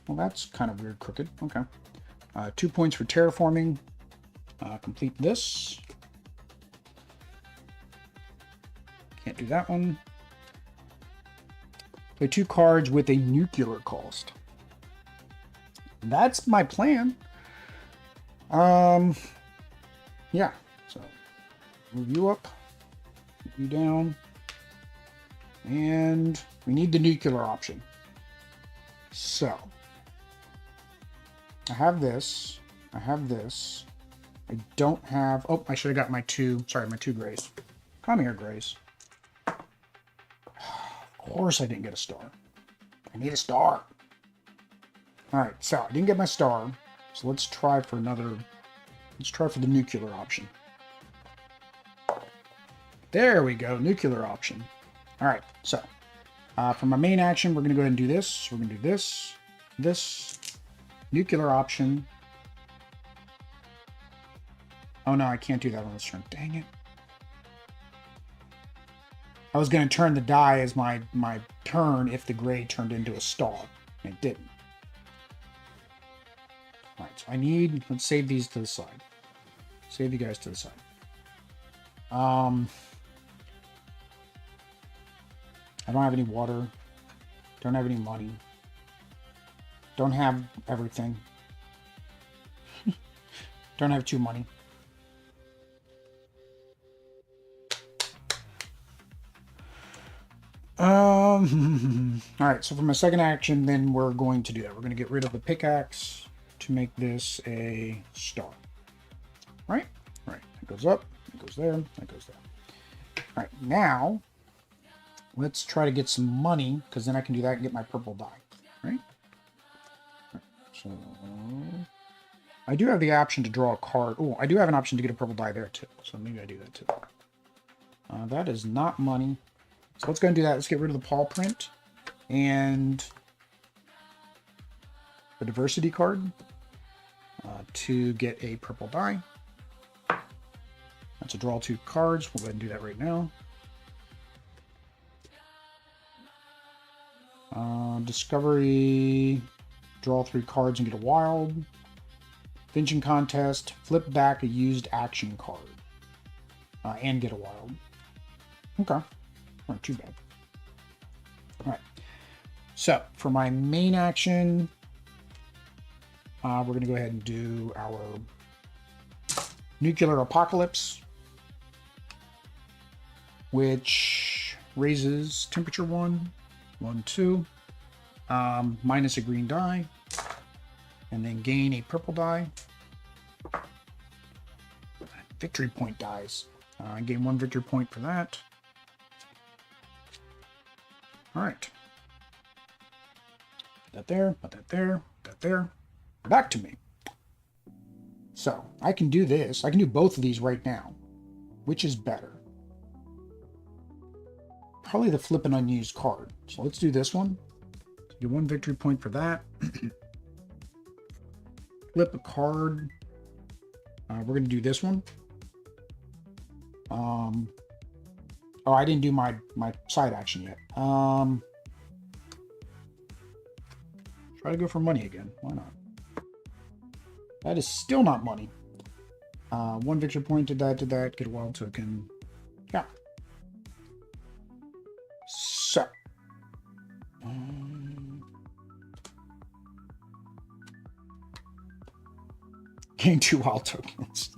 Well, that's kind of weird, crooked. Okay. 2 points for terraforming. Complete this. Can't do that one. Play 2 cards with a nuclear cost. That's my plan. Yeah. So move you up, move you down, and we need the nuclear option. So I have this. I have this. I don't have. Oh, I should have got my 2. Sorry, my 2 grays. Come here, grays. Of course I didn't get a star. I need a star. Alright, so I didn't get my star. So let's try for another. Let's try for the nuclear option. There we go, nuclear option. Alright, so for my main action, we're going to go ahead and do this. We're going to do this, nuclear option. Oh no, I can't do that on this turn. Dang it. I was going to turn the die as my turn if the gray turned into a star. And it didn't. Alright, so I need... Let's save these to the side. Save you guys to the side. I don't have any water. Don't have any money. Don't have everything. Don't have 2 money. All right, so for my second action, then we're going to do that. We're going to get rid of the pickaxe to make this a star. Right? Right. That goes up, that goes there, that goes there. All right, now let's try to get some money, because then I can do that and get my purple dye. Right? So I do have the option to draw a card. Oh, I do have an option to get a purple dye there too. So maybe I do that too. That is not money. So let's go and do that. Let's get rid of the paw print and the diversity card to get a purple dye. That's a draw 2 cards. We'll go ahead and do that right now. Discovery, draw 3 cards and get a wild. Finching contest, flip back a used action card and get a wild. Okay. Not too bad. All right. So for my main action, we're going to go ahead and do our nuclear apocalypse, which raises temperature 1, 2, minus a green die, and then gain a purple die. Victory point dies. Gain 1 victory point for that. All right. Put that there, put that there, put that there. Back to me. So I can do this. I can do both of these right now. Which is better? Probably the flip an unused card. So let's do this one. Get 1 victory point for that. Flip a card. We're going to do this one. Oh, I didn't do my side action yet. Try to go for money again. Why not? That is still not money. 1 victory point, did that, get a wild token. Yeah. So. Gain 2 wild tokens.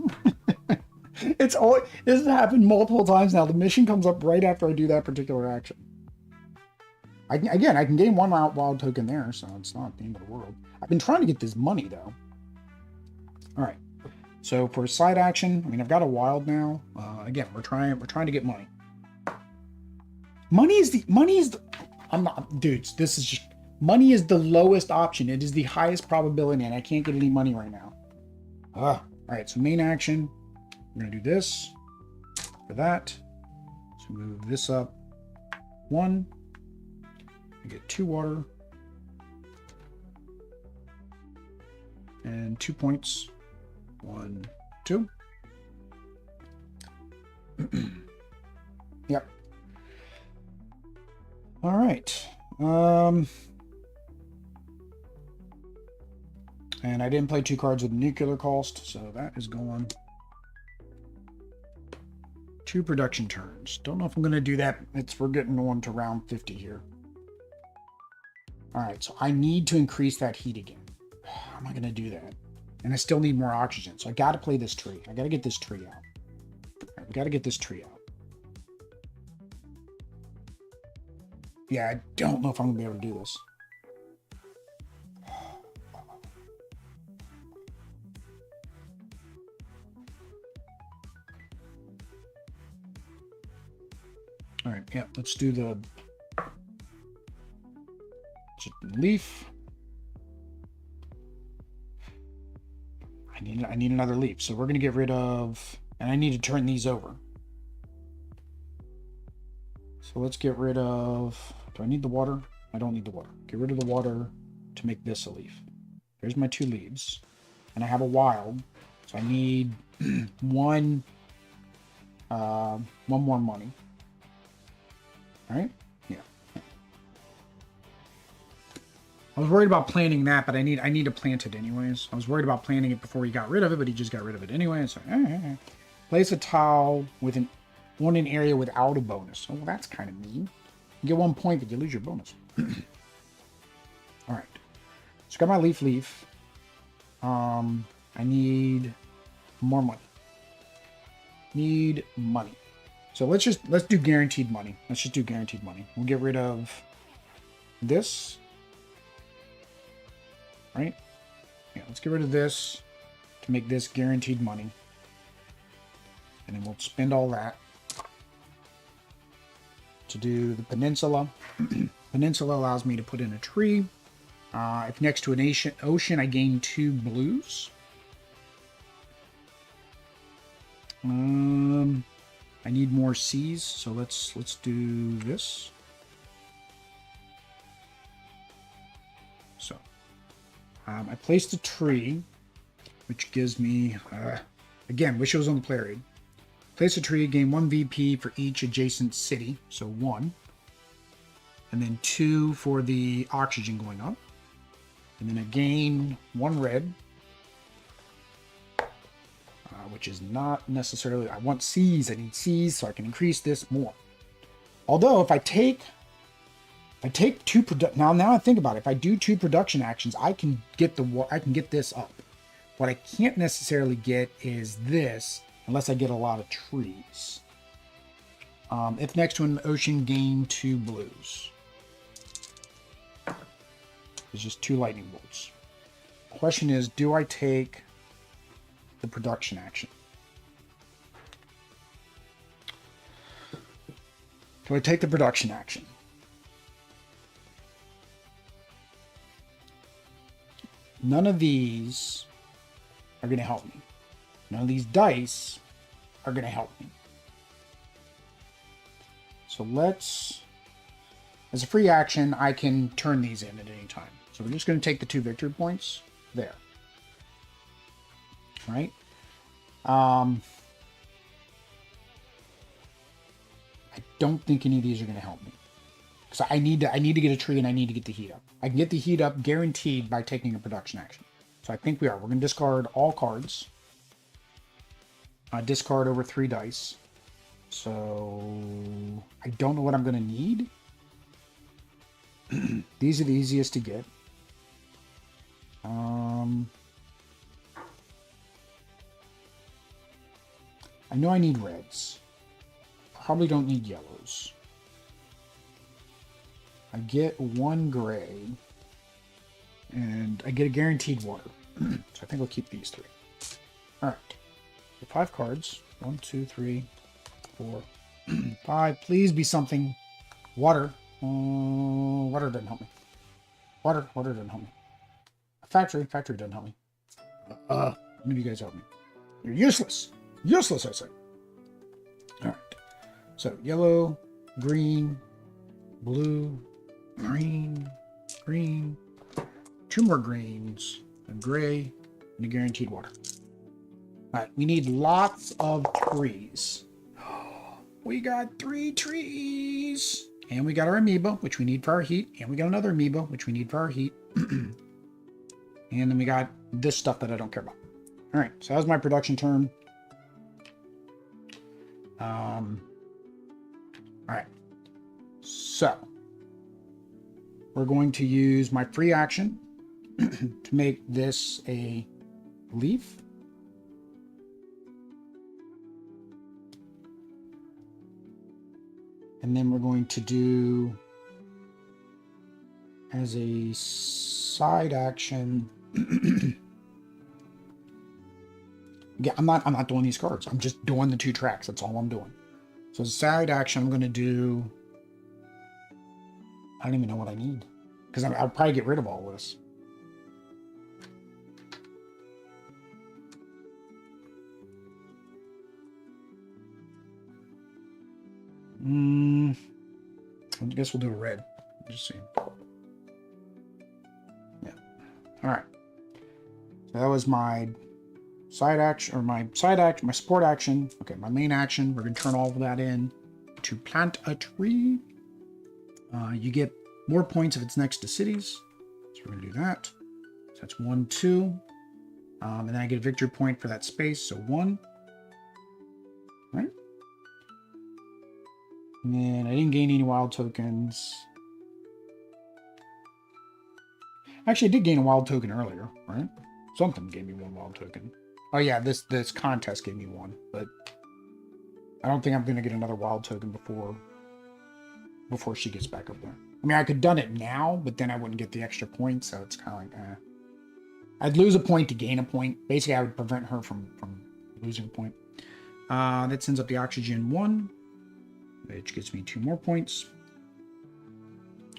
This has happened multiple times now. The mission comes up right after I do that particular action. I can gain 1 wild token there, so it's not the end of the world. I've been trying to get this money though. All right. So for a side action, I mean, I've got a wild now. Again, we're trying to get money. Money is the. I'm not, dudes. This is just money is the lowest option. It is the highest probability, and I can't get any money right now. All right. So main action. We're going to do this for that. So move this up 1. We get 2 water. And 2 points. 1, 2. Yep. All right. And I didn't play 2 cards with nuclear cost, so that is gone. 2 production turns. Don't know if I'm going to do that. We're getting on to round 50 here. All right, so I need to increase that heat again. How am I going to do that? And I still need more oxygen, so I got to play this tree. I got to get this tree out. All right, we got to get this tree out. Yeah, I don't know if I'm going to be able to do this. All right, yeah, let's do the leaf. I need another leaf, so we're going to get rid of, and I need to turn these over. So let's get rid of, do I need the water? I don't need the water. Get rid of the water to make this a leaf. There's my 2 leaves, and I have a wild, so I need one more money. All right? Yeah. I was worried about planting that, but I need to plant it anyways. I was worried about planting it before he got rid of it, but he just got rid of it anyway. So, place a tile with one in area without a bonus. Oh, well, that's kind of mean. You get 1 point, but you lose your bonus. All right. So got my leaf. I need more money. Need money. So let's do guaranteed money. Let's just do guaranteed money. We'll get rid of this. Right? Yeah, let's get rid of this to make this guaranteed money. And then we'll spend all that to do the peninsula. Peninsula allows me to put in a tree. If next to an ocean, I gain 2 blues. I need more seas, so let's do this. So, I placed a tree, which gives me, again, wish it was on the player aid. Place a tree, gain 1 VP for each adjacent city, so 1. And then 2 for the oxygen going up. And then I gain 1 red, which is not necessarily, I want C's, I need C's so I can increase this more. Although if I take 2 now I think about it, if I do 2 production actions, I can get this up. What I can't necessarily get is this unless I get a lot of trees. If next to an ocean, gain 2 blues. It's just 2 lightning bolts. Question is, do I take the production action? Do I take the production action? None of these are going to help me. None of these dice are going to help me. So let's, as a free action, I can turn these in at any time. So we're just going to take the 2 victory points there. Right? I don't think any of these are going to help me. Because I need to get a tree and I need to get the heat up. I can get the heat up guaranteed by taking a production action. So I think we are. We're going to discard all cards. Discard over 3 dice. So I don't know what I'm going to need. These are the easiest to get. I know I need reds. Probably don't need yellows. I get 1 gray. And I get a guaranteed water. So I think I'll keep these 3. Alright. 5 cards. 1, 2, 3, 4, 5. Please be something. Water. Water doesn't help me. Water doesn't help me. Factory doesn't help me. None of you guys help me. You're useless. Useless, I say. Alright. So, yellow, green, blue, green, 2 more greens, a gray, and a guaranteed water. Alright, we need lots of trees. We got 3 trees. And we got our amoeba, which we need for our heat. And we got another amoeba, which we need for our heat. And then we got this stuff that I don't care about. Alright, so that was my production turn. Alright. So, we're going to use my free action to make this a leaf. And then we're going to do, as a side action, yeah, I'm not doing these cards. I'm just doing the 2 tracks. That's all I'm doing. So as a side action, I'm going to do, I don't even know what I need. Because I'll probably get rid of all this. I guess we'll do a red. Just see. Yeah. Alright. So that was my side action, or my support action. Okay, my main action. We're going to turn all of that in to plant a tree. You get more points if it's next to cities. So we're going to do that. So that's 1, 2. And then I get a victory point for that space. So 1. Right? And then I didn't gain any wild tokens. Actually, I did gain a wild token earlier, right? Something gave me one wild token. Oh yeah, this contest gave me one, but I don't think I'm gonna get another wild token before she gets back up there. I mean, I could done it now, but then I wouldn't get the extra points, so it's kind of like, I'd lose a point to gain a point. Basically, I would prevent her from losing a point. That sends up the oxygen 1, which gets me 2 more points.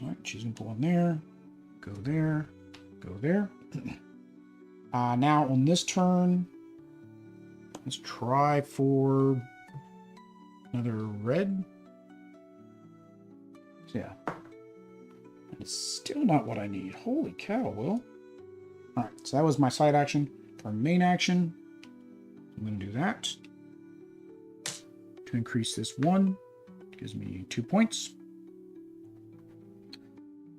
All right, she's gonna pull in there, go there, go there. Now on this turn, let's try for another red. Yeah. And it's still not what I need. Holy cow, Will. Alright, so that was my side action. For main action, I'm going to do that. To increase this 1. Gives me 2 points.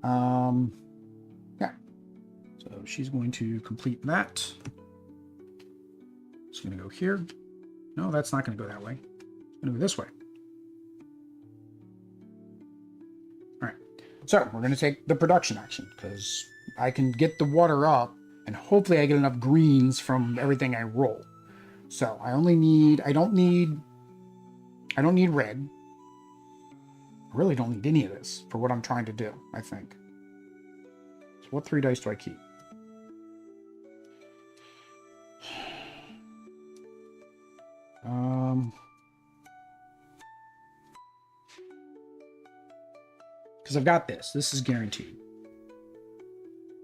Yeah. So she's going to complete that. It's going to go here. No, that's not going to go that way. It's going to go this way. All right. So we're going to take the production action because I can get the water up and hopefully I get enough greens from everything I roll. So I don't need red. I really don't need any of this for what I'm trying to do, I think. So what 3 dice do I keep? Because I've got this. This is guaranteed.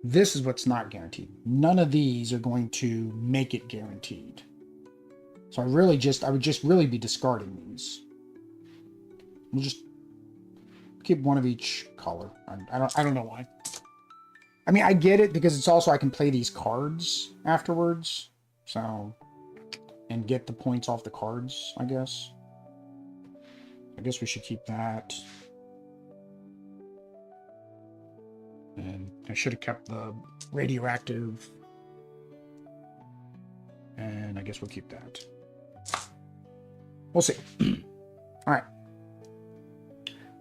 This is what's not guaranteed. None of these are going to make it guaranteed. So I would just really be discarding these. We'll just keep one of each color. I don't know why. I mean, I get it because it's also I can play these cards afterwards. So, and get the points off the cards, I guess. I guess we should keep that. And I should have kept the radioactive. And I guess we'll keep that. We'll see. All right.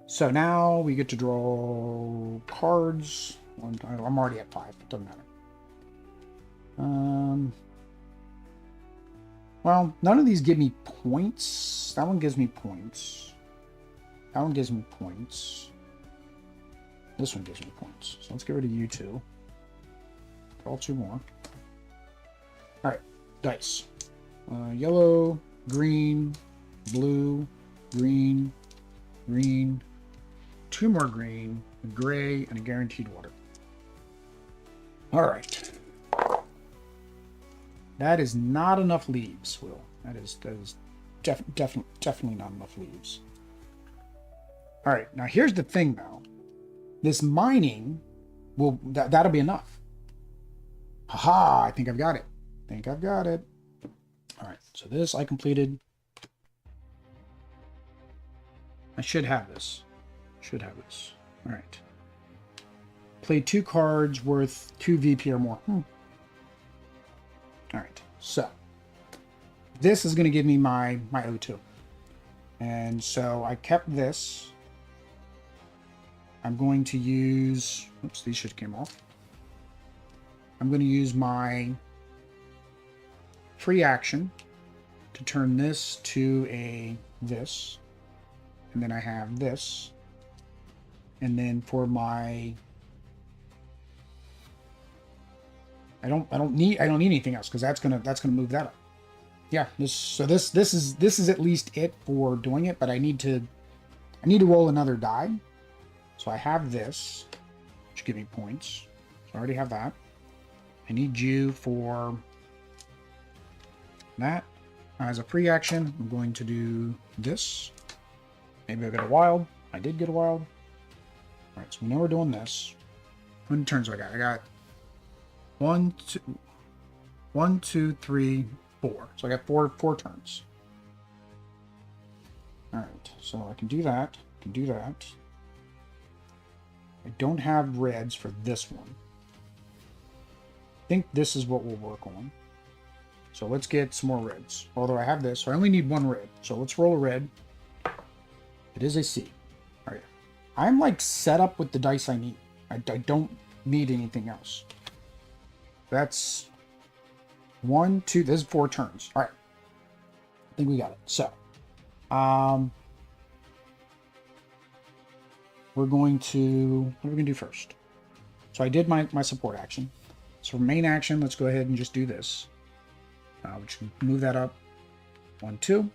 So now we get to draw cards. I'm already at 5. It doesn't matter. Well, none of these give me points. That one gives me points. That one gives me points. This one gives me points. So let's get rid of you two. Draw 2 more. All right, dice. Yellow, green, blue, green, green, 2 more green, a gray, and a guaranteed water. All right. That is not enough leaves, Will. That is definitely not enough leaves. All right, now here's the thing, though. This mining will that'll be enough. Haha! I think I've got it. All right, so this I completed. I should have this. All right. Play 2 cards worth 2 VP or more. All right, so this is going to give me my O2. And so I kept this. I'm going to use, oops, these should have came off. I'm going to use my free action to turn this to a this. And then I have this. And then for my, I don't need anything else because that's gonna move that up. Yeah, this is at least it for doing it, but I need to roll another die. So I have this, which give me points. So I already have that. I need you for that. As a free action, I'm going to do this. Maybe I'll get a wild. I did get a wild. All right, so we know we're doing this. How many turns do I got? I got 1, 2, 3, 4. So I got four turns. All right, so I can do that. I don't have reds for this one. I think this is what we'll work on. So let's get some more reds. Although I have this, so I only need 1 red. So let's roll a red. It is a C. All right. I'm like set up with the dice I need. I don't need anything else. That's 1, 2. This is 4 turns. All right. I think we got it. So, we're going to, what are we going to do first? So I did my support action. So for main action, let's go ahead and just do this. Which can move that up 1, 2.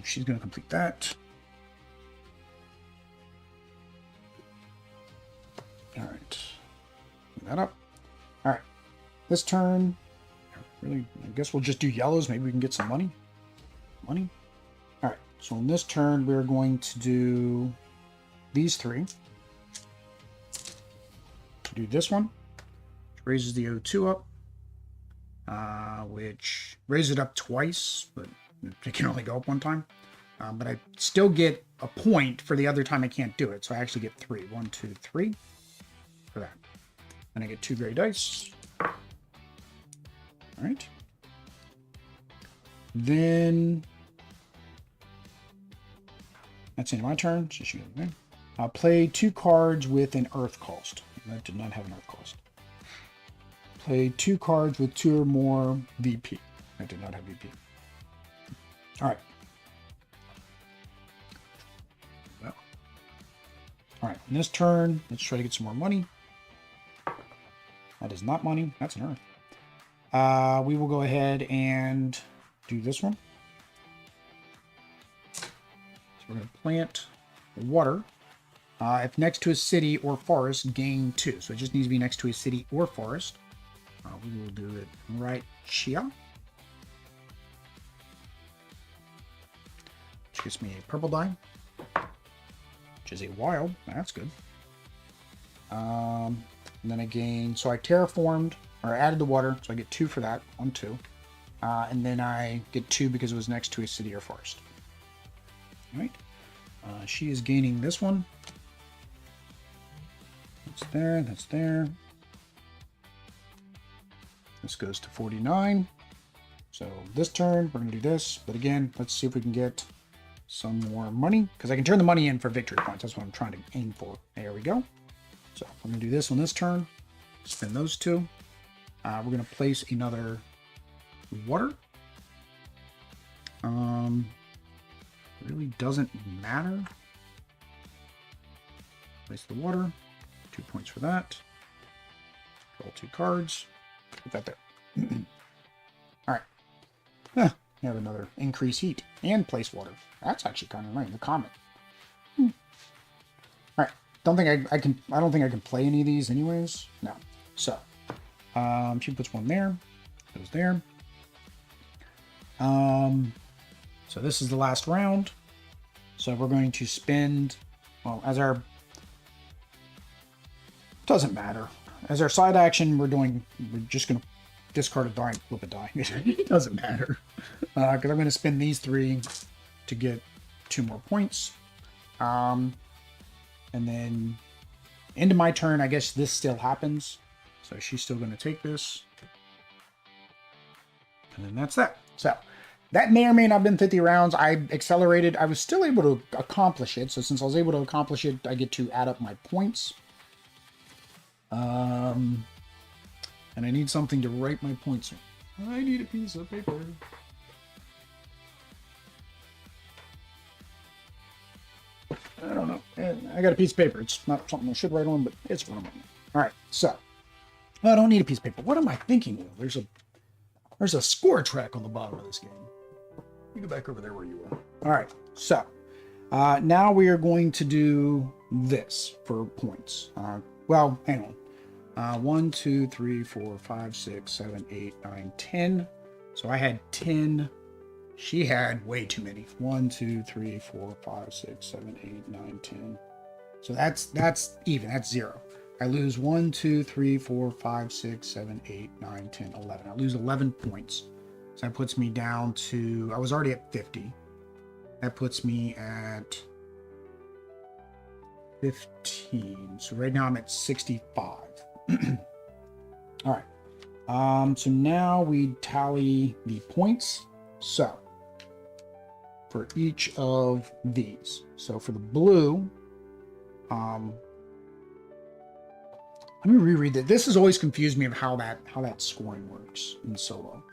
She's going to complete that. All right. Move that up. All right. This turn, really, I guess we'll just do yellows. Maybe we can get some money. All right. So on this turn, we're going to do these 3. Do this one, which raises the O2 up, which raises it up twice, but it can only go up 1 time. But I still get a point for the other time I can't do it, so I actually get 3. 1, 2, 3 for that. And I get 2 gray dice. All right. Then that's the end of my turn. So she goes there. I'll play 2 cards with an earth cost. That did not have an earth cost. Play 2 cards with 2 or more VP. That did not have VP. All right. Well. All right. In this turn, let's try to get some more money. That is not money. That's an earth. We will go ahead and do this one. So we're going to plant water. If next to a city or forest, gain 2. So it just needs to be next to a city or forest. We will do it right here. Which gives me a purple die. Which is a wild. That's good. And then I gain... So I terraformed, or added the water. So I get 2 for that. 1, 2. And then I get 2 because it was next to a city or forest. All right. She is gaining this one. That's there, that's there. This goes to 49. So this turn, we're going to do this. But again, let's see if we can get some more money. Because I can turn the money in for victory points. That's what I'm trying to aim for. There we go. So I'm going to do this on this turn. Spend those 2. We're going to place another water. Really doesn't matter. Place the water. 2 points for that. Roll 2 cards. Put that there. All right. Huh. You have another increase heat and place water. That's actually kind of nice. The comet. All right. Don't think I can. I don't think I can play any of these, anyways. No. So, she puts 1 there. Goes there. So this is the last round. So we're going to spend. Well, as our doesn't matter. As our side action, we're just going to discard a die and flip a die. It doesn't matter. Because I'm going to spend these 3 to get 2 more points. And then into my turn, I guess this still happens. So she's still going to take this. And then that's that. So that may or may not have been 50 rounds. I accelerated. I was still able to accomplish it. So since I was able to accomplish it, I get to add up my points. And I need something to write my points on. I need a piece of paper. I don't know. I got a piece of paper. It's not something I should write on, but it's what I'm on. All right, so I don't need a piece of paper. What am I thinking of? There's a score track on the bottom of this game. You go back over there where you were. All right, so now we are going to do this for points. Well, hang on. 1, 2, 3, 4, 5, 6, 7, 8, 9, 10. So I had 10. She had way too many. 1, 2, 3, 4, 5, 6, 7, 8, 9, 10. So that's even. That's 0. I lose 1, 2, 3, 4, 5, 6, 7, 8, 9, 10, 11. I lose 11 points. So that puts me down to, I was already at 50. That puts me at 15. So right now I'm at 65. All right. So now we tally the points. So for each of these. So for the blue, Let me reread that. This has always confused me of how that scoring works in solo.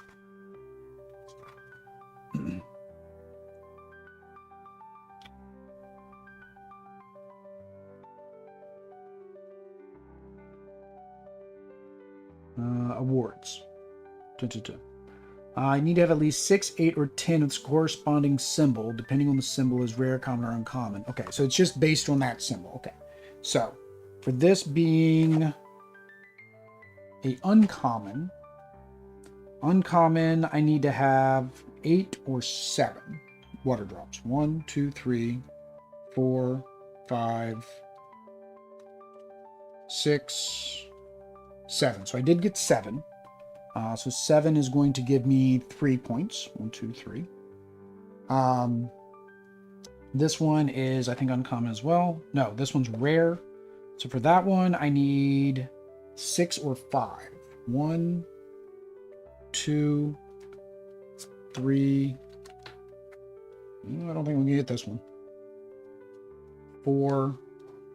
Awards. I need to have at least 6, 8, or 10 of its corresponding symbol, depending on the symbol is rare, common, or uncommon. Okay, so it's just based on that symbol. Okay, so for this being a uncommon, I need to have 8 or 7 water drops. 1, 2, 3, 4, 5, 6, 7. So I did get 7. So 7 is going to give me 3 points. 1, 2, 3. This one is, I think, uncommon as well. No, this one's rare. So for that one, I need 6 or 5. 1, 2, 3. I don't think we can get this one. 4.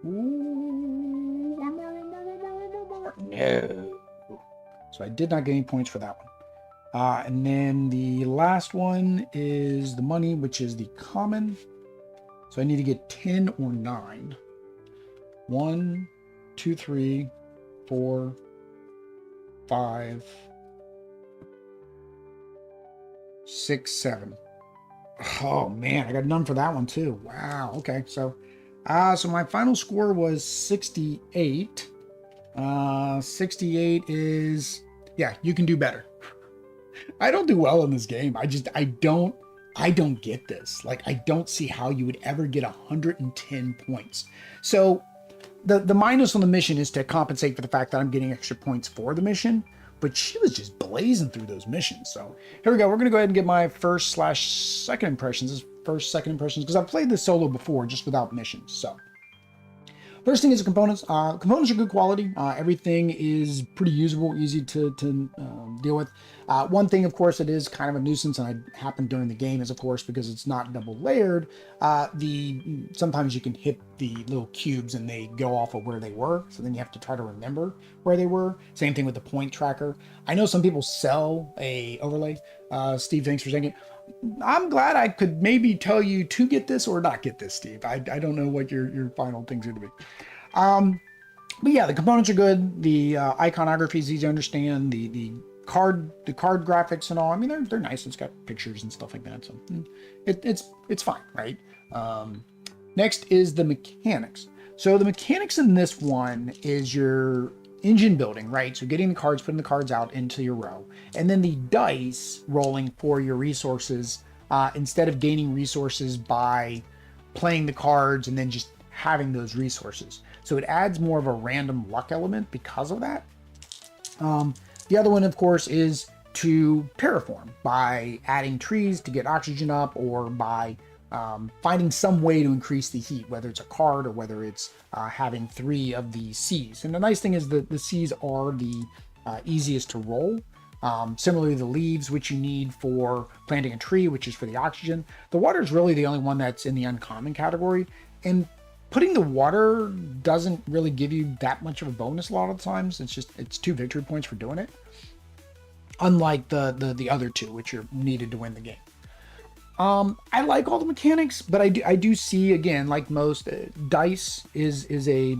Ooh, one more. No. So I did not get any points for that one. And then the last one is the money, which is the common. So I need to get 10 or 9. 1, 2, 3, 4, 5, 6, 7. Oh man, I got none for that one too. Wow. Okay. So my final score was 68. 68 is, yeah, you can do better. I don't do well in this game. I don't get this. Like, I don't see how you would ever get 110 points. So the minus on the mission is to compensate for the fact that I'm getting extra points for the mission, but she was just blazing through those missions. So here we go. We're going to go ahead and get my first/second impressions. Second impressions, because I've played this solo before, just without missions. So first thing is the components. Components are good quality. Everything is pretty usable, easy to deal with. One thing, of course, it is kind of a nuisance, and it happened during the game, is, of course, because it's not double layered, sometimes you can hit the little cubes and they go off of where they were, so then you have to try to remember where they were. Same thing with the point tracker. I know some people sell a overlay. Steve, thanks for saying it. I'm glad I could maybe tell you to get this or not get this, Steve. I don't know what your final things are to be. But yeah, the components are good. The iconography is easy to understand. The card graphics and all. I mean, they're nice. It's got pictures and stuff like that. So it's fine, right? Next is the mechanics. So the mechanics in this one is your engine building, right? So getting the cards, putting the cards out into your row, and then the dice rolling for your resources, instead of gaining resources by playing the cards and then just having those resources. So it adds more of a random luck element because of that. The other one, of course, is to terraform by adding trees to get oxygen up, or by finding some way to increase the heat, whether it's a card or whether it's having 3 of the C's. And the nice thing is that the C's are the easiest to roll. Similarly, the leaves, which you need for planting a tree, which is for the oxygen. The water is really the only one that's in the uncommon category. And putting the water doesn't really give you that much of a bonus a lot of the times. It's 2 victory points for doing it. Unlike the other 2, which are needed to win the game. I like all the mechanics, but I do see, again, like most, dice is a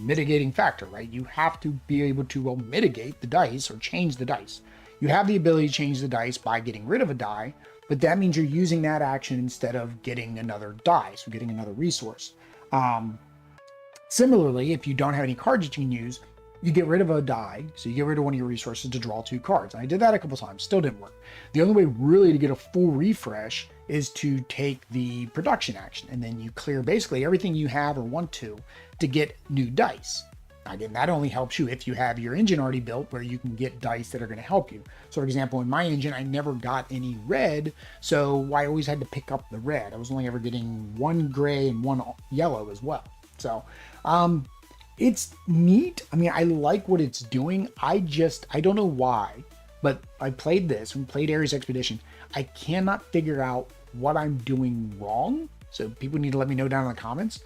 mitigating factor, right? You have to be able to mitigate the dice or change the dice. You have the ability to change the dice by getting rid of a die, but that means you're using that action instead of getting another die, so getting another resource. Similarly, if you don't have any cards that you can use, you get rid of a die, so you get rid of one of your resources to draw 2 cards. And I did that a couple times, still didn't work. The only way really to get a full refresh is to take the production action, and then you clear basically everything you have or want to get new dice. Again, that only helps you if you have your engine already built where you can get dice that are going to help you. So for example, in my engine, I never got any red, so I always had to pick up the red. I was only ever getting 1 gray and 1 yellow as well. So it's neat. I mean, I like what it's doing. I don't know why, but I played this and played Ares Expedition. I cannot figure out what I'm doing wrong. So people need to let me know down in the comments.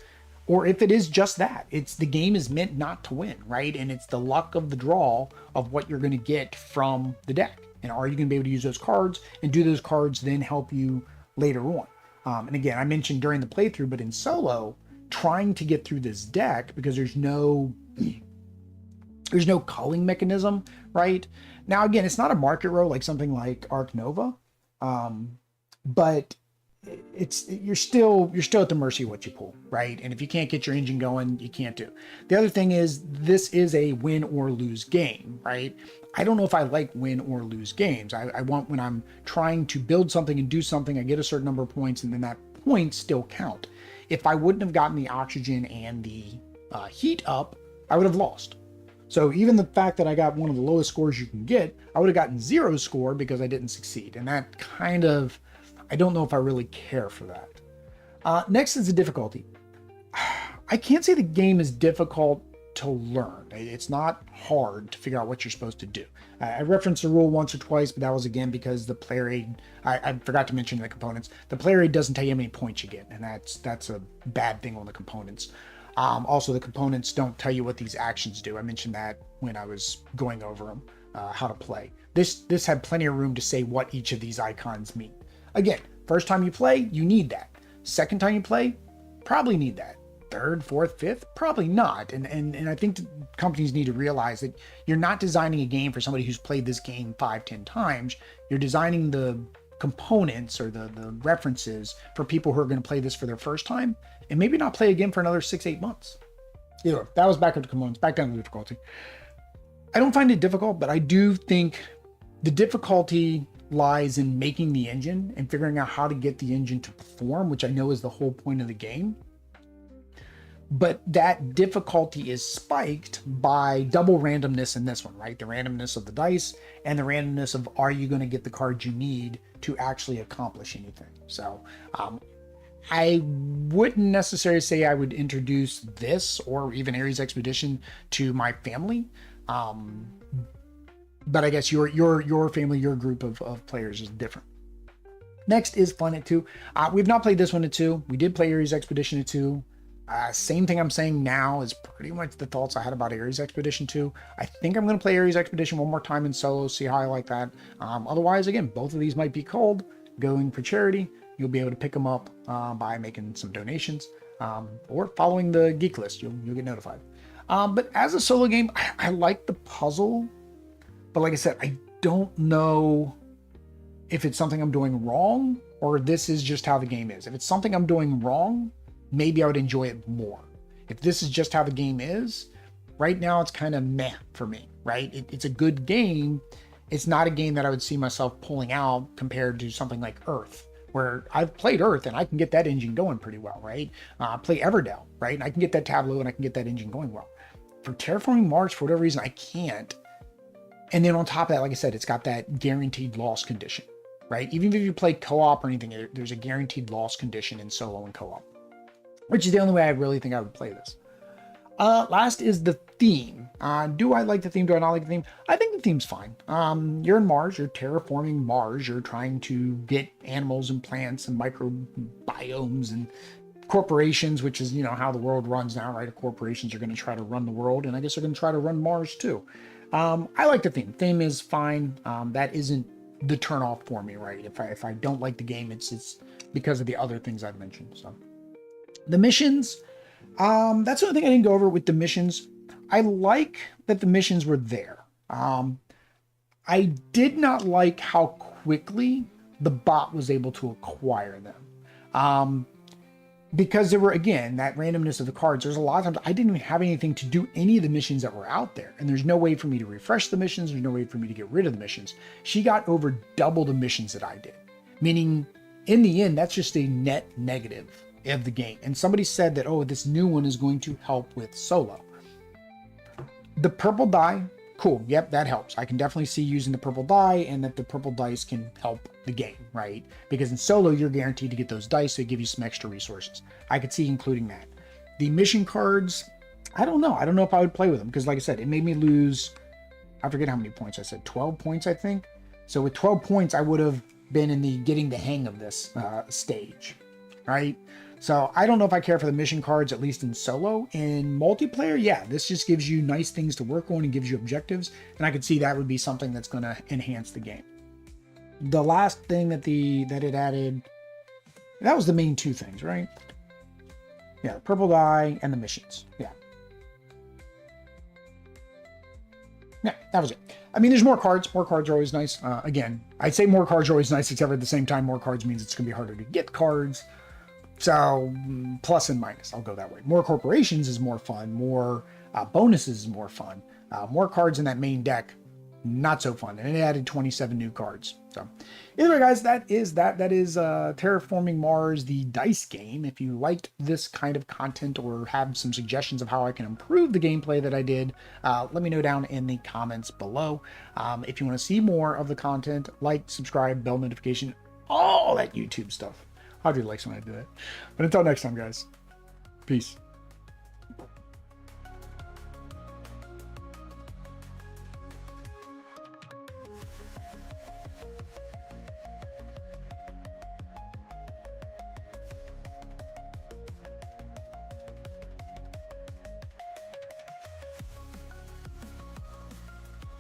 or if it is just that, it's the game is meant not to win, right? And it's the luck of the draw of what you're going to get from the deck. And are you going to be able to use those cards, and do those cards then help you later on? And again, I mentioned during the playthrough, but in solo, trying to get through this deck, because there's no culling mechanism, right? Now, again, it's not a market row like something like Arc Nova, but you're still at the mercy of what you pull, right? And if you can't get your engine going, you can't do. The other thing is, this is a win or lose game, right? I don't know if I like win or lose games. I want, when I'm trying to build something and do something, I get a certain number of points, and then that points still count. If I wouldn't have gotten the oxygen and the heat up, I would have lost. So even the fact that I got one of the lowest scores you can get, I would have gotten 0 score because I didn't succeed. And that kind of, I don't know if I really care for that. Next is the difficulty. I can't say the game is difficult to learn. It's not hard to figure out what you're supposed to do. I referenced the rule once or twice, but that was again because the player aid, I forgot to mention the components. The player aid doesn't tell you how many points you get, and that's a bad thing on the components. Also, the components don't tell you what these actions do. I mentioned that when I was going over them, how to play. This had plenty of room to say what each of these icons mean. Again, first time you play, you need that. Second time you play, probably need that. Third, fourth, fifth, probably not. And I think companies need to realize that you're not designing a game for somebody who's played this game 5-10 times. You're designing the components or the references for people who are going to play this for their first time and maybe not play again for another 6-8 months. Either way, that was back up to components, back down to difficulty. I don't find it difficult, but I do think the difficulty lies in making the engine and figuring out how to get the engine to perform, which I know is the whole point of the game. But that difficulty is spiked by double randomness in this one, right? The randomness of the dice and the randomness of, are you going to get the cards you need to actually accomplish anything? So I wouldn't necessarily say I would introduce this or even Ares Expedition to my family. But I guess your family, your group of players is different. Next is Fun at 2. We've not played this one at 2. We did play Ares Expedition at 2. Same thing I'm saying now is pretty much the thoughts I had about Ares Expedition 2. I think I'm going to play Ares Expedition one more time in solo, see how I like that. Otherwise, again, both of these might be cold, going for charity. You'll be able to pick them up by making some donations or following the geek list. You'll get notified. But as a solo game, I like the puzzle. But like I said, I don't know if it's something I'm doing wrong or this is just how the game is. If it's something I'm doing wrong, maybe I would enjoy it more. If this is just how the game is, right now it's kind of meh for me, right? It's a good game. It's not a game that I would see myself pulling out compared to something like Earth, where I've played Earth and I can get that engine going pretty well, right? Play Everdell, right? And I can get that tableau and I can get that engine going well. For Terraforming Mars, for whatever reason, I can't. And then on top of that, like I said, it's got that guaranteed loss condition, right? Even if you play co-op or anything, there's a guaranteed loss condition in solo and co-op, which is the only way I really think I would play this. Last is the theme. Do I like the theme? Do I not like the theme? I think the theme's fine. You're in Mars, you're terraforming Mars, you're trying to get animals and plants and microbiomes and corporations, which is, how the world runs now, right? Corporations are going to try to run the world, and I guess they're going to try to run Mars too. I like the theme. Theme is fine. That isn't the turn off for me, right? If I don't like the game, it's because of the other things I've mentioned. So the missions, that's the only thing I didn't go over with the missions. I like that the missions were there. I did not like how quickly the bot was able to acquire them. Because there were, again, that randomness of the cards. There's a lot of times I didn't even have anything to do any of the missions that were out there. And there's no way for me to refresh the missions. There's no way for me to get rid of the missions. She got over double the missions that I did. Meaning, in the end, that's just a net negative of the game. And somebody said that, oh, this new one is going to help with solo. The purple die, cool. Yep, that helps. I can definitely see using the purple die and that the purple dice can help the game, right? Because in solo, you're guaranteed to get those dice, so they give you some extra resources. I could see including that. The mission cards, I don't know. I don't know if I would play with them because, like I said, it made me lose, I forget how many points I said, 12 points, I think. So with 12 points, I would have been in the getting the hang of this stage, right? So I don't know if I care for the mission cards, at least in solo. In multiplayer, yeah, this just gives you nice things to work on and gives you objectives. And I could see that would be something that's going to enhance the game. The last thing that it added, that was the main two things, right? Yeah, the purple dye and the missions. Yeah. Yeah, that was it. I mean, there's more cards. More cards are always nice. Again, I'd say more cards are always nice, except at the same time, more cards means it's going to be harder to get cards. So, plus and minus, I'll go that way. More corporations is more fun. More bonuses is more fun. More cards in that main deck, not so fun. And it added 27 new cards. So, either way, guys, that is Terraforming Mars, the dice game. If you liked this kind of content or have some suggestions of how I can improve the gameplay that I did, let me know down in the comments below. If you want to see more of the content, like, subscribe, bell notification, all that YouTube stuff. I do like when I do that. But until next time, guys, peace.